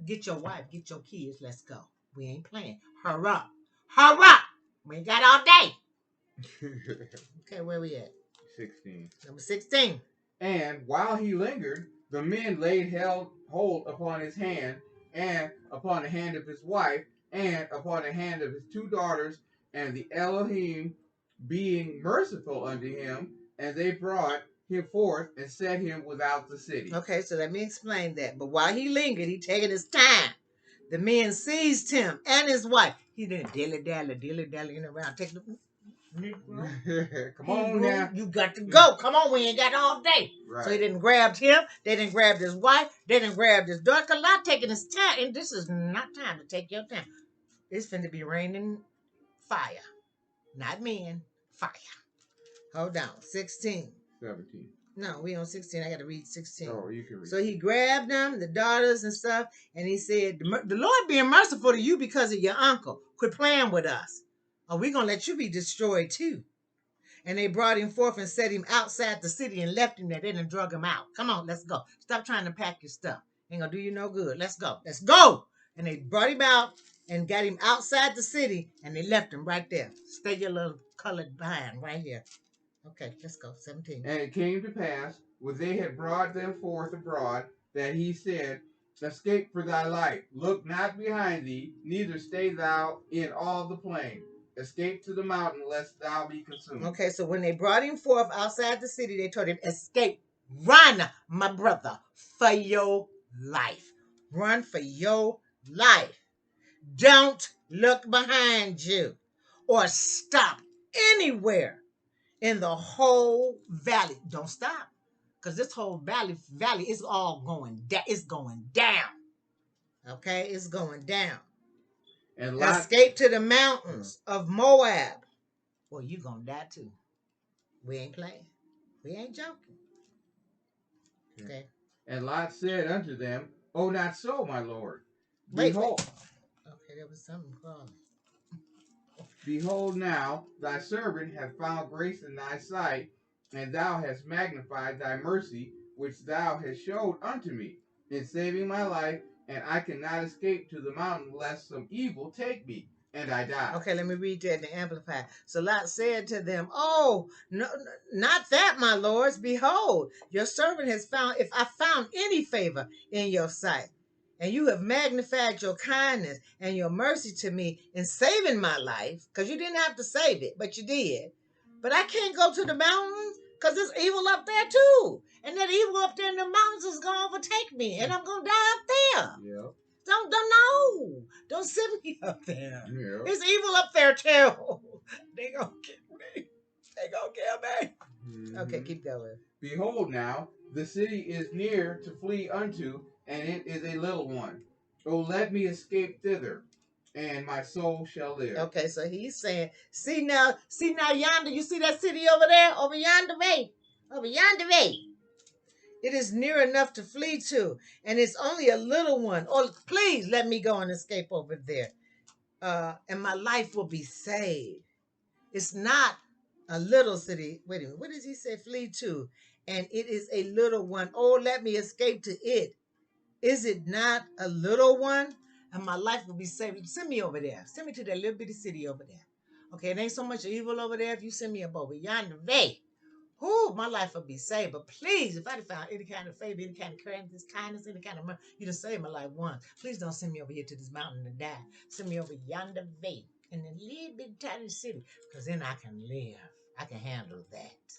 get your wife, get your kids. Let's go. We ain't playing. Hurry up. We ain't got all day. Okay, where we at? 16. Number 16. And while he lingered, the men laid hold upon his hand, and upon the hand of his wife, and upon the hand of his two daughters, and the Elohim being merciful unto him, and they brought him forth and set him without the city. Okay, so let me explain that. But while he lingered, he taking his time. The men seized him and his wife. He didn't dilly-dallying around. Negro. Come on now. You got to go. Come on, we ain't got all day. Right. So he didn't grab him. They didn't grab his wife. They didn't grab his daughter. Cause not taking his time. And this is not time to take your time. It's finna be raining fire. Not men. Fire. Hold on. 16. 17. No, we on 16. I got to read 16. Oh, you can read. So he grabbed them, the daughters and stuff, and he said, the Lord being merciful to you because of your uncle. Quit playing with us. Or we're going to let you be destroyed too. And they brought him forth and set him outside the city and left him there. They done drug him out. Come on, let's go. Stop trying to pack your stuff. Ain't going to do you no good. Let's go. Let's go. And they brought him out and got him outside the city, and they left him right there. Stay your little colored behind right here. Okay, let's go. 17. And it came to pass, when they had brought them forth abroad, that he said, Escape for thy life. Look not behind thee, neither stay thou in all the plain. Escape to the mountain, lest thou be consumed. Okay, so when they brought him forth outside the city, they told him, escape, run, my brother, for your life. Run for your life. Don't look behind you or stop anywhere in the whole valley. Don't stop, because this whole valley is all going down. It's going down. Okay, it's going down. And Lot, escape to the mountains of Moab. Well, you gonna die too. We ain't playing. We ain't joking. Okay. And Lot said unto them, Oh, not so, my lord. Wait. Behold. Okay, there was something crawling. Behold, now thy servant hath found grace in thy sight, and thou hast magnified thy mercy, which thou hast showed unto me, in saving my life, and I cannot escape to the mountain, lest some evil take me, and I die. Okay, let me read that in the Amplified. So Lot said to them, Oh, no, not that, my lords. Behold, your servant has found, if I found any favor in your sight, and you have magnified your kindness and your mercy to me in saving my life, because you didn't have to save it, but you did. But I can't go to the mountains because there's evil up there too. And that evil up there in the mountains is going to overtake me, and I'm going to die up there. Yep. Don't send me up there. Yep. It's evil up there too. They gonna get me. They gonna kill me. Mm-hmm. Okay, keep going. Behold, now the city is near to flee unto, and it is a little one. Oh, let me escape thither, and my soul shall live. Okay, so he's saying, see now yonder, you see that city over there, over yonder way. It is near enough to flee to, and it's only a little one. Oh, please let me go and escape over there, and my life will be saved. It's not a little city. Wait a minute. What does he say? Flee to, and it is a little one. Oh, let me escape to it. Is it not a little one? And my life will be saved. Send me over there. Send me to that little bitty city over there. Okay, it ain't so much evil over there if you send me up over yonder way. Whoo, my life will be saved. But please, if I'd found any kind of favor, any kind of kindness, any kind of mercy, you'd have saved my life once. Please don't send me over here to this mountain to die. Send me over yonder way in a little bit tiny city, because then I can live. I can handle that.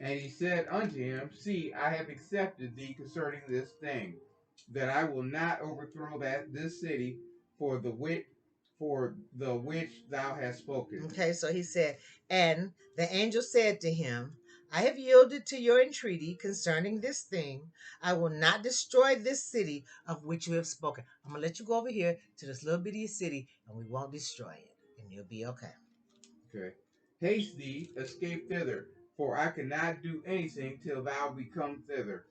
And he said unto him, See, I have accepted thee concerning this thing, that I will not overthrow this city for the which thou hast spoken. Okay, so he said, and the angel said to him, I have yielded to your entreaty concerning this thing. I will not destroy this city of which you have spoken. I'm going to let you go over here to this little bitty city, and we won't destroy it, and you'll be okay. Okay. Haste thee, escape thither, for I cannot do anything till thou be come thither.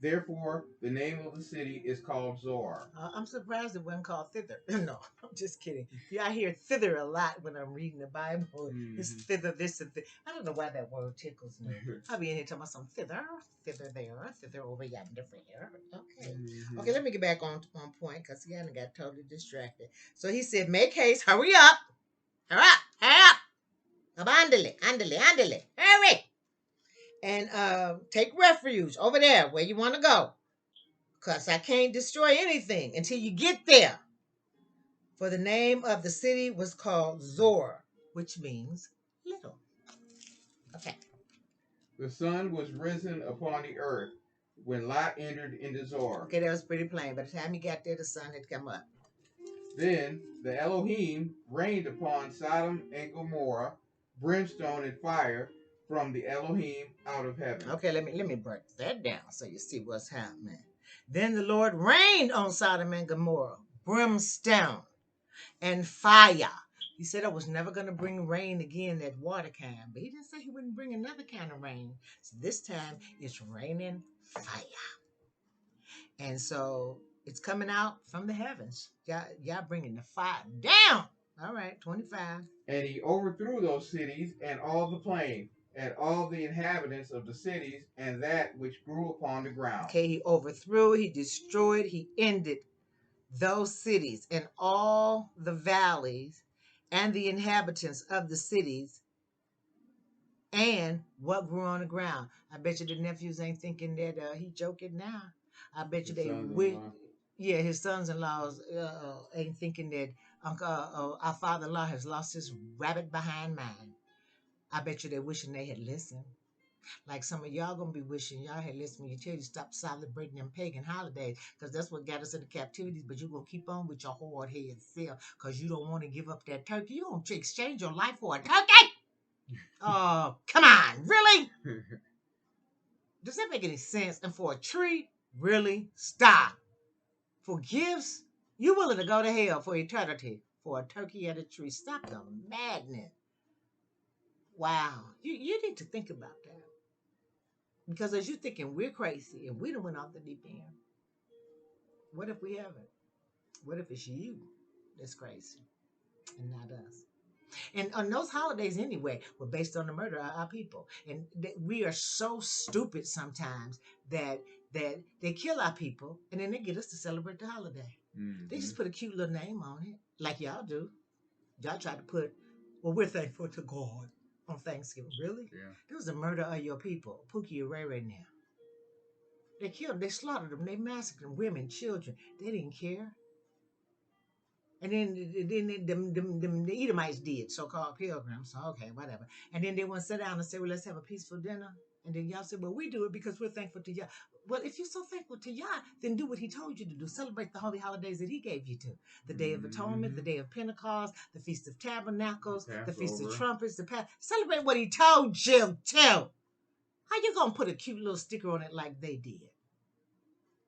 Therefore, the name of the city is called Zoar. I'm surprised it wasn't called thither. No, I'm just kidding. Yeah, I hear thither a lot when I'm reading the Bible. Mm-hmm. It's thither, this and thither. I don't know why that word tickles me. I'll be in here talking about some thither there, thither over yonder there. Okay. Mm-hmm. Okay, let me get back on point, because he hadn't got totally distracted. So he said, make haste, hurry up. Hurry up. Andale, hurry. And take refuge over there where you want to go. Because I can't destroy anything until you get there. For the name of the city was called Zoar, which means little. Okay. The sun was risen upon the earth when Lot entered into Zoar. Okay, that was pretty plain. By the time he got there, the sun had come up. Then the Elohim rained upon Sodom and Gomorrah brimstone and fire from the Elohim out of heaven. Okay, let me break that down so you see what's happening. Then the Lord rained on Sodom and Gomorrah brimstone and fire. He said I was never going to bring rain again, that water kind, but he didn't say he wouldn't bring another kind of rain. So this time it's raining fire. And so it's coming out from the heavens. Y'all bringing the fire down. All right, 25. And he overthrew those cities and all the plain, and all the inhabitants of the cities, and that which grew upon the ground. Okay, he overthrew, he destroyed, he ended those cities and all the valleys and the inhabitants of the cities and what grew on the ground. I bet you the nephews ain't thinking that he joking now. I bet you they would. Yeah, his sons-in-laws ain't thinking that our father-in-law has lost his rabbit behind mine. I bet you they're wishing they had listened. Like some of y'all gonna be wishing y'all had listened when you tell you to stop celebrating them pagan holidays, because that's what got us into captivities. But you're gonna keep on with your hard head self because you don't want to give up that turkey. You don't exchange your life for a turkey. Oh, come on, really? Does that make any sense? And for a treat, really? Stop. For gifts, you willing to go to hell for eternity for a turkey and a tree? Stop the madness. Wow, you need to think about that. Because as you're thinking we're crazy and we done went off the deep end, what if we haven't? What if it's you that's crazy and not us? And on those holidays anyway were based on the murder of our people. And we are so stupid sometimes that they kill our people and then they get us to celebrate the holiday. Mm-hmm. They just put a cute little name on it, like y'all do. Y'all try to put, well, we're thankful to God on Thanksgiving. Really? Yeah. There was a murder of your people, Pookie and Ray Ray now. They killed, they slaughtered them, they massacred them, women, children. They didn't care. And then the Edomites did, so-called pilgrims. So, okay, whatever. And then they want to sit down and say, well, let's have a peaceful dinner. And then y'all say, well, we do it because we're thankful to Yah. Well, if you're so thankful to Yah, then do what he told you to do. Celebrate the holy holidays that he gave you to. The Day of Atonement, the Day of Pentecost, the Feast of Tabernacles, the Feast of Trumpets. Celebrate what he told you to. How you going to put a cute little sticker on it like they did?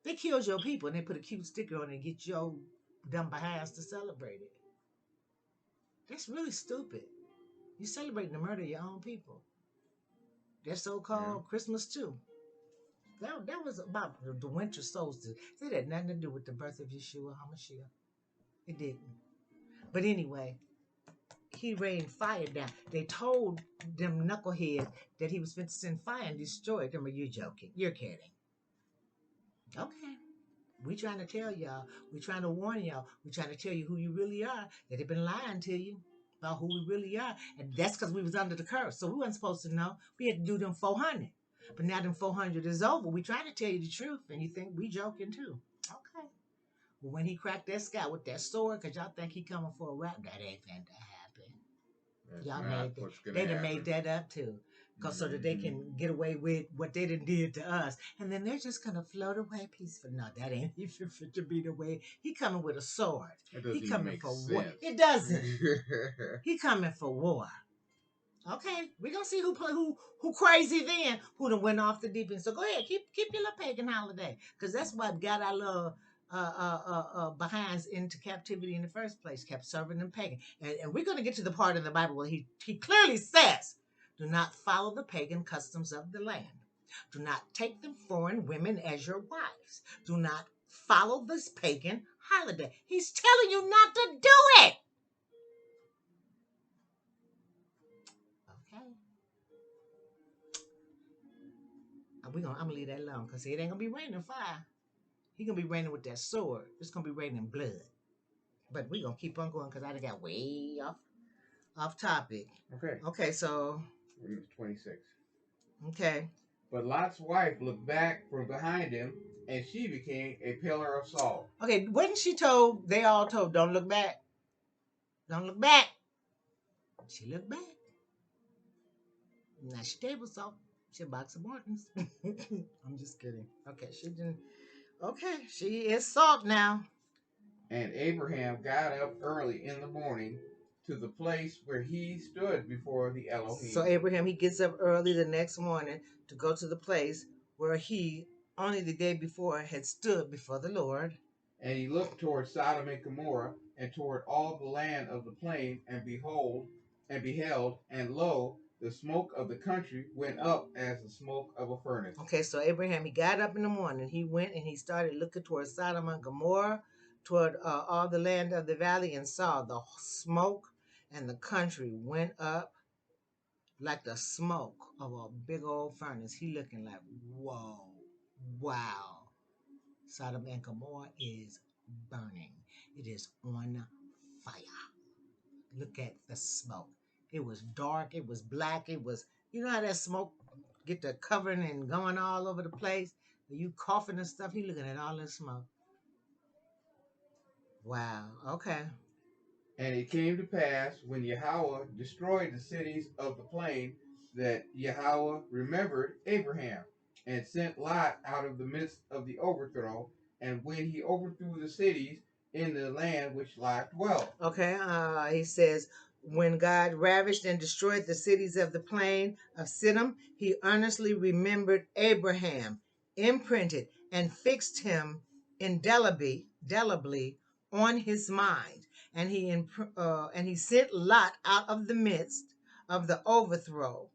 They killed your people and they put a cute sticker on it and get your dumb behinds to celebrate it. That's really stupid. You celebrating the murder of your own people. That so-called Christmas too. That was about the winter solstice. It had nothing to do with the birth of Yeshua HaMashiach. It didn't. But anyway, he rained fire down. They told them knuckleheads that he was fit to send fire and destroy them. Are you joking? You're kidding. Okay. We trying to tell y'all. We trying to warn y'all. We trying to tell you who you really are. That they've been lying to you about who we really are. And that's because we was under the curse. So we wasn't supposed to know. We had to do them 400. But now them 400 is over. We trying to tell you the truth. And you think we joking too. Okay. Well, when he cracked that sky with that sword, because y'all think he coming for a rap, that ain't going to happen. That's y'all made that. They done made that up too. Because so that they can get away with what they done did to us. And then they're just going to float away peaceful. No, that ain't even fit to be the way. He coming with a sword. He coming for war. It doesn't. He coming for war. Okay, we're going to see who crazy then, who done went off the deep end. So go ahead, keep your little pagan holiday. Because that's what got our little behinds into captivity in the first place, kept serving them pagan. And we're going to get to the part of the Bible where he clearly says, do not follow the pagan customs of the land. Do not take the foreign women as your wives. Do not follow this pagan holiday. He's telling you not to do it. Okay. I'm going to leave that alone because it ain't going to be raining fire. He's going to be raining with that sword. It's going to be raining blood. But we're going to keep on going because I done got way off topic. Okay, so 26. Okay. But Lot's wife looked back from behind him, and she became a pillar of salt. Okay, wasn't she told, they all told, don't look back? Don't look back. She looked back. Now she table salt. She a box of Martins. I'm just kidding. Okay, she didn't. Okay, she is salt now. And Abraham got up early in the morning to the place where he stood before the Elohim. So Abraham, he gets up early the next morning to go to the place where he, only the day before, had stood before the Lord. And he looked toward Sodom and Gomorrah, and toward all the land of the plain, and beheld, and lo, the smoke of the country went up as the smoke of a furnace. Okay, so Abraham, he got up in the morning. He went and he started looking toward Sodom and Gomorrah, toward all the land of the valley, and saw the smoke, and the country went up like the smoke of a big old furnace. He looking like, whoa, wow. Sodom and Gomorrah is burning. It is on fire. Look at the smoke. It was dark. It was black. It was, you know how that smoke get the covering and going all over the place? You coughing and stuff. He looking at all this smoke. Wow. Okay. And it came to pass, when Yahweh destroyed the cities of the plain, that Yahweh remembered Abraham, and sent Lot out of the midst of the overthrow, and when he overthrew the cities in the land which Lot dwelt. Okay. He says, when God ravished and destroyed the cities of the plain of Sodom, he earnestly remembered Abraham, imprinted and fixed him indelibly on his mind. And he sent Lot out of the midst of the overthrow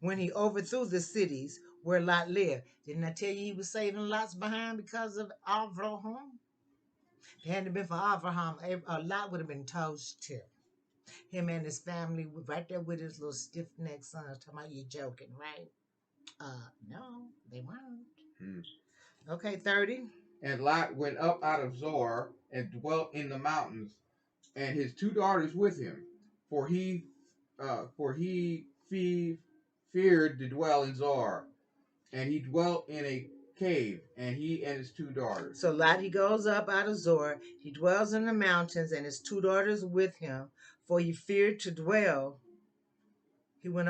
when he overthrew the cities where Lot lived. Didn't I tell you he was saving Lot's behind because of Avraham? If it hadn't been for Avraham, Lot would have been toast too. Him and his family right there with his little stiff-necked son. Talking about you joking, right? No, they weren't. Okay, 30. And Lot went up out of Zoar and dwelt in the mountains, and his 2 daughters with him, for he feared to dwell in Zoar, and he dwelt in a cave, and he and his 2 daughters. So Lot, he goes up out of Zoar. He dwells in the mountains, and his 2 daughters with him, for he feared to dwell. He went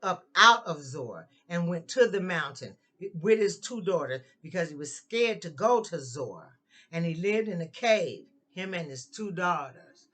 up out of Zoar and went to the mountain with his 2 daughters because he was scared to go to Zoar. And he lived in a cave, him and his 2 daughters.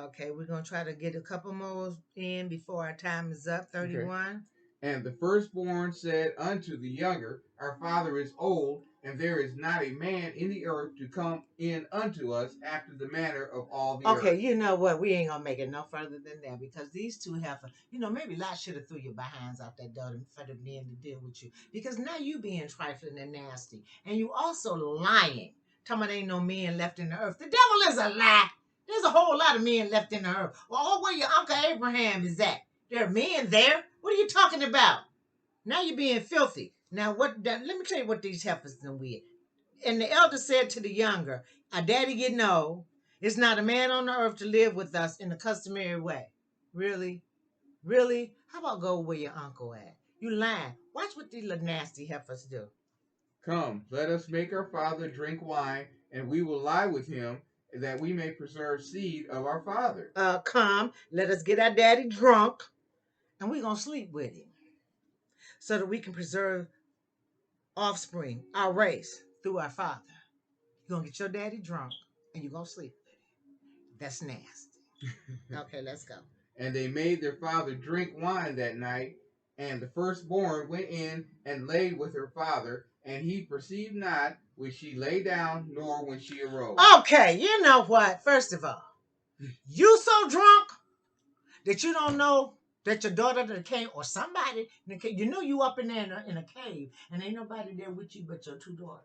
Okay, we're going to try to get a couple more in before our time is up. 31. Okay. And the firstborn said unto the younger, Our father is old, and there is not a man in the earth to come in unto us after the manner of all the earth. Okay, you know what? We ain't going to make it no further than that because these 2 heifers, maybe Lot should have threw your behinds out that door for the men to deal with you. Because now you being trifling and nasty. And you also lying. Talking about ain't no men left in the earth. The devil is a lie. There's a whole lot of men left in the earth. Well, where your Uncle Abraham is at? There are men there. What are you talking about? Now you're being filthy. Now, let me tell you what these heifers done with. And the elder said to the younger, our daddy getting old. It's not a man on the earth to live with us in the customary way. Really? Really? How about go where your uncle at? You lying. Watch what these little nasty heifers do. Come, let us make our father drink wine, and we will lie with him, that we may preserve seed of our father. Come, let us get our daddy drunk, and we're going to sleep with him so that we can preserve offspring, our race, through our father. You're going to get your daddy drunk, and you're going to sleep with him. That's nasty. Okay, let's go. And they made their father drink wine that night, and the firstborn went in and lay with her father, and he perceived not when she lay down, nor when she arose. Okay, you know what? First of all, you so drunk that you don't know that your daughter that came, or somebody, you up in there in a cave, and ain't nobody there with you but your 2 daughters.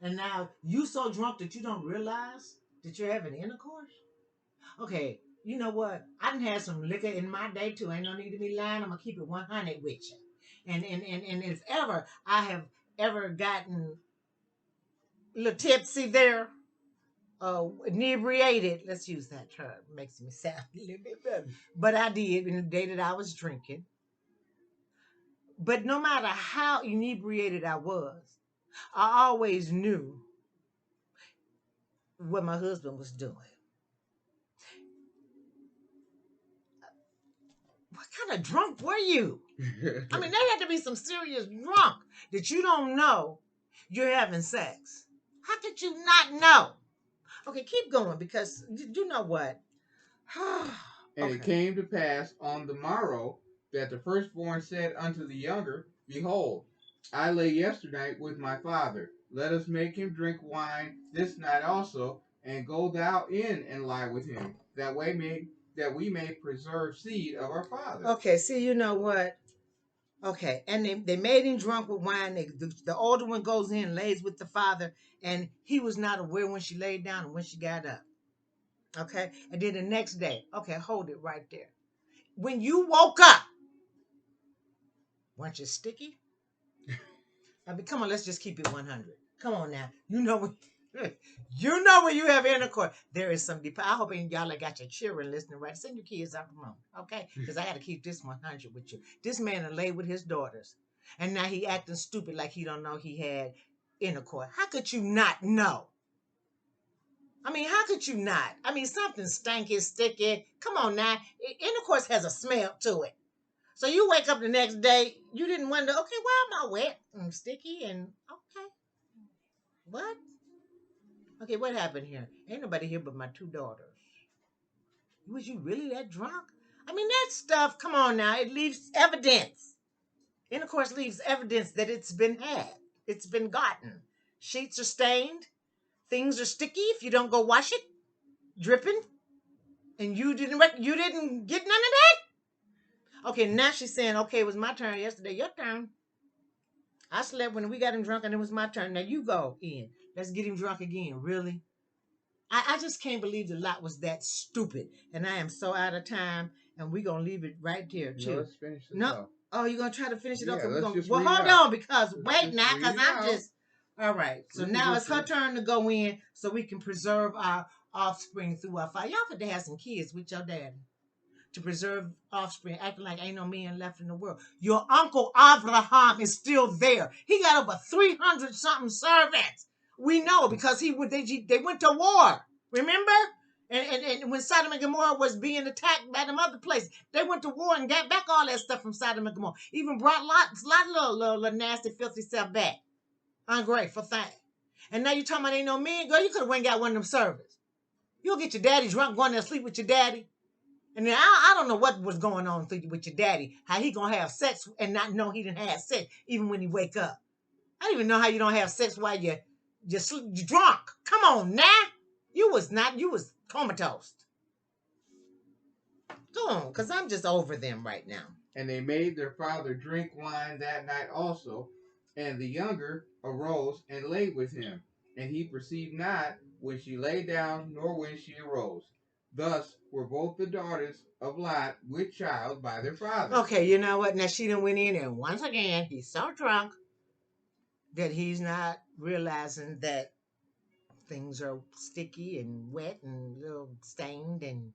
And now you so drunk that you don't realize that you're having intercourse? Okay, you know what? I done had some liquor in my day too. Ain't no need to be lying. I'm going to keep it 100 with you. And if ever I have ever gotten a little tipsy there, inebriated, let's use that term, makes me sound a little bit better. But I did in the day that I was drinking. But no matter how inebriated I was, I always knew what my husband was doing. What kind of drunk were you? I mean, there had to be some serious drunk that you don't know you're having sex. How could you not know? Okay, keep going because you know what? And it Okay. came to pass on the morrow that the firstborn said unto the younger, Behold, I lay yesternight with my father. Let us make him drink wine this night also, and go thou in and lie with him, that we may preserve seed of our father. Okay, see, you know what? Okay, and they made him drunk with wine. The older one goes in, lays with the father, and he was not aware when she laid down and when she got up. Okay, and then the next day, okay, hold it right there. When you woke up, weren't you sticky? I mean, come on, let's just keep it 100. Come on now, you know when you know when you have intercourse, there is some deep. I hope y'all got your children listening right. Send your kids out the room, okay? Because I got to keep this 100 with you. This man lay with his daughters, and now he acting stupid like he don't know he had intercourse. How could you not know? I mean, how could you not? I mean, something stanky, sticky. Come on now, intercourse has a smell to it. So you wake up the next day, you didn't wonder, okay, why am I wet and sticky and okay, what? Okay, what happened here? Ain't nobody here but my two daughters. Was you really that drunk? I mean, that stuff, come on now, it leaves evidence. Intercourse leaves evidence that it's been had, it's been gotten. Sheets are stained, things are sticky if you don't go wash it, dripping, and you didn't get none of that? Okay, now she's saying, okay, it was my turn yesterday, your turn. I slept when we got him drunk and it was my turn. Now you go in. Let's get him drunk again. Really? I just can't believe the lot was that stupid. And I am so out of time. And we're going to leave it right there, too. No, let's finish this No. off. Oh, you're going to try to finish it? Yeah, Okay, we're let's going just to. Well, read it hold out. on because, Let's wait now, because I'm just. All right. So We now can it's just her turn to go in so we can preserve our offspring through our fire. Y'all could have some kids with your daddy to preserve offspring, acting like ain't no men left in the world. Your uncle Abraham is still there. He got over 300 something servants. We know because they went to war. Remember? And when Sodom and Gomorrah was being attacked by them other places, they went to war and got back all that stuff from Sodom and Gomorrah. Even brought lots little nasty, filthy stuff back. Ungrateful thing. And now you talking about ain't no men? Girl, you could have went and got one of them servants. You'll get your daddy drunk, going there to sleep with your daddy. And then I don't know what was going on with your daddy. How he gonna have sex and not know he didn't have sex even when he wake up. I don't even know how you don't have sex while you're drunk. Come on now. You was comatose. Go on, because I'm just over them right now. And they made their father drink wine that night also. And the younger arose and lay with him. And he perceived not when she lay down, nor when she arose. Thus were both the daughters of Lot with child by their father. Okay, you know what? Now she done went in, and once again, he's so drunk that he's not realizing that things are sticky and wet and a little stained. And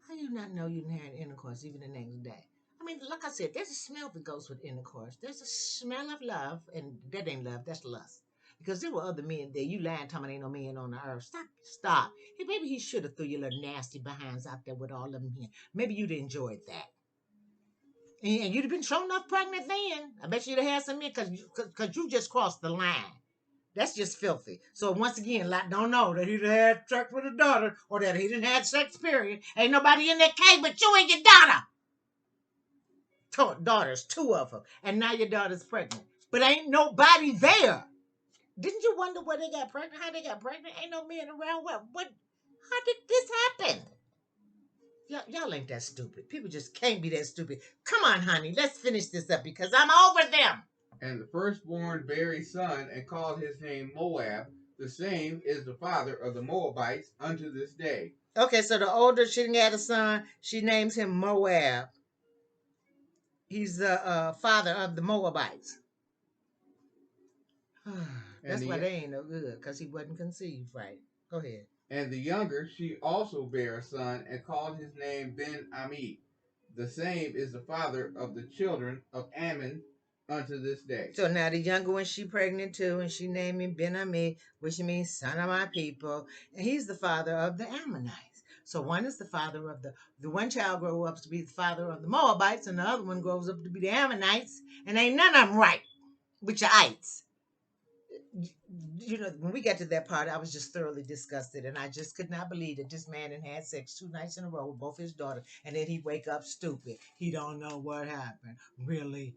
how do you not know you didn't have intercourse even the next day? I mean, like I said, there's a smell that goes with intercourse. There's a smell of love, and that ain't love, that's lust. Because there were other men there. You lying, talking ain't no men on the earth. Stop. Hey, maybe he should have threw your little nasty behinds out there with all of them here. Maybe you'd enjoyed that. And you'd have been sure enough pregnant then. I bet you'd have had some men because you just crossed the line. That's just filthy. So once again, Lot don't know that he done had sex with a daughter or that he didn't have sex, period. Ain't nobody in that cave but you and your daughter. Daughters, two of them. And now your daughter's pregnant. But ain't nobody there. Didn't you wonder where they got pregnant? How they got pregnant? Ain't no men around. What? How did this happen? Y'all ain't that stupid. People just can't be that stupid. Come on, honey. Let's finish this up because I'm over them. And the firstborn bare a son, and called his name Moab. The same is the father of the Moabites unto this day. Okay, so the older she had a son, she names him Moab. He's the father of the Moabites. That's why they ain't no good, because he wasn't conceived right. Go ahead. And the younger she also bare a son, and called his name Ben-Ami. The same is the father of the children of Ammon unto this day. So now the younger one, she pregnant too, and she named him Ben-Ami, which means son of my people. And he's the father of the Ammonites. So one is the father of the one child grows up to be the father of the Moabites, and the other one grows up to be the Ammonites, and ain't none of them right with your ites. when we got to that part, I was just thoroughly disgusted, and I just could not believe that this man had sex 2 nights in a row with both his daughters, and then he wake up stupid. He don't know what happened. Really,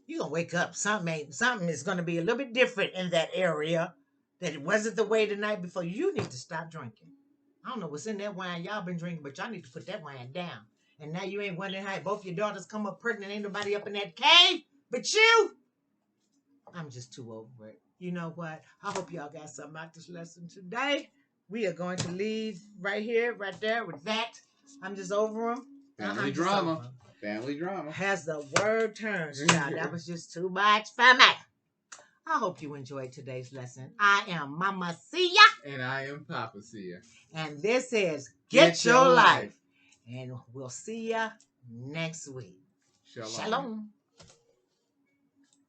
you gonna wake up? Something is gonna be a little bit different in that area. That it wasn't the way the night before. You need to stop drinking. I don't know what's in that wine y'all been drinking, but y'all need to put that wine down. And now you ain't wondering how both your daughters come up pregnant. Ain't nobody up in that cave but you. I'm just too over it. You know what? I hope y'all got something out this lesson today. We are going to leave right here, right there with that. I'm just over them. Family drama. Family drama. Has the word turned, child. That was just too much for me. I hope you enjoyed today's lesson. I am Mama Sia. And I am Papa Sia. And this is Get Your Life. And we'll see ya next week. Shalom. Shalom.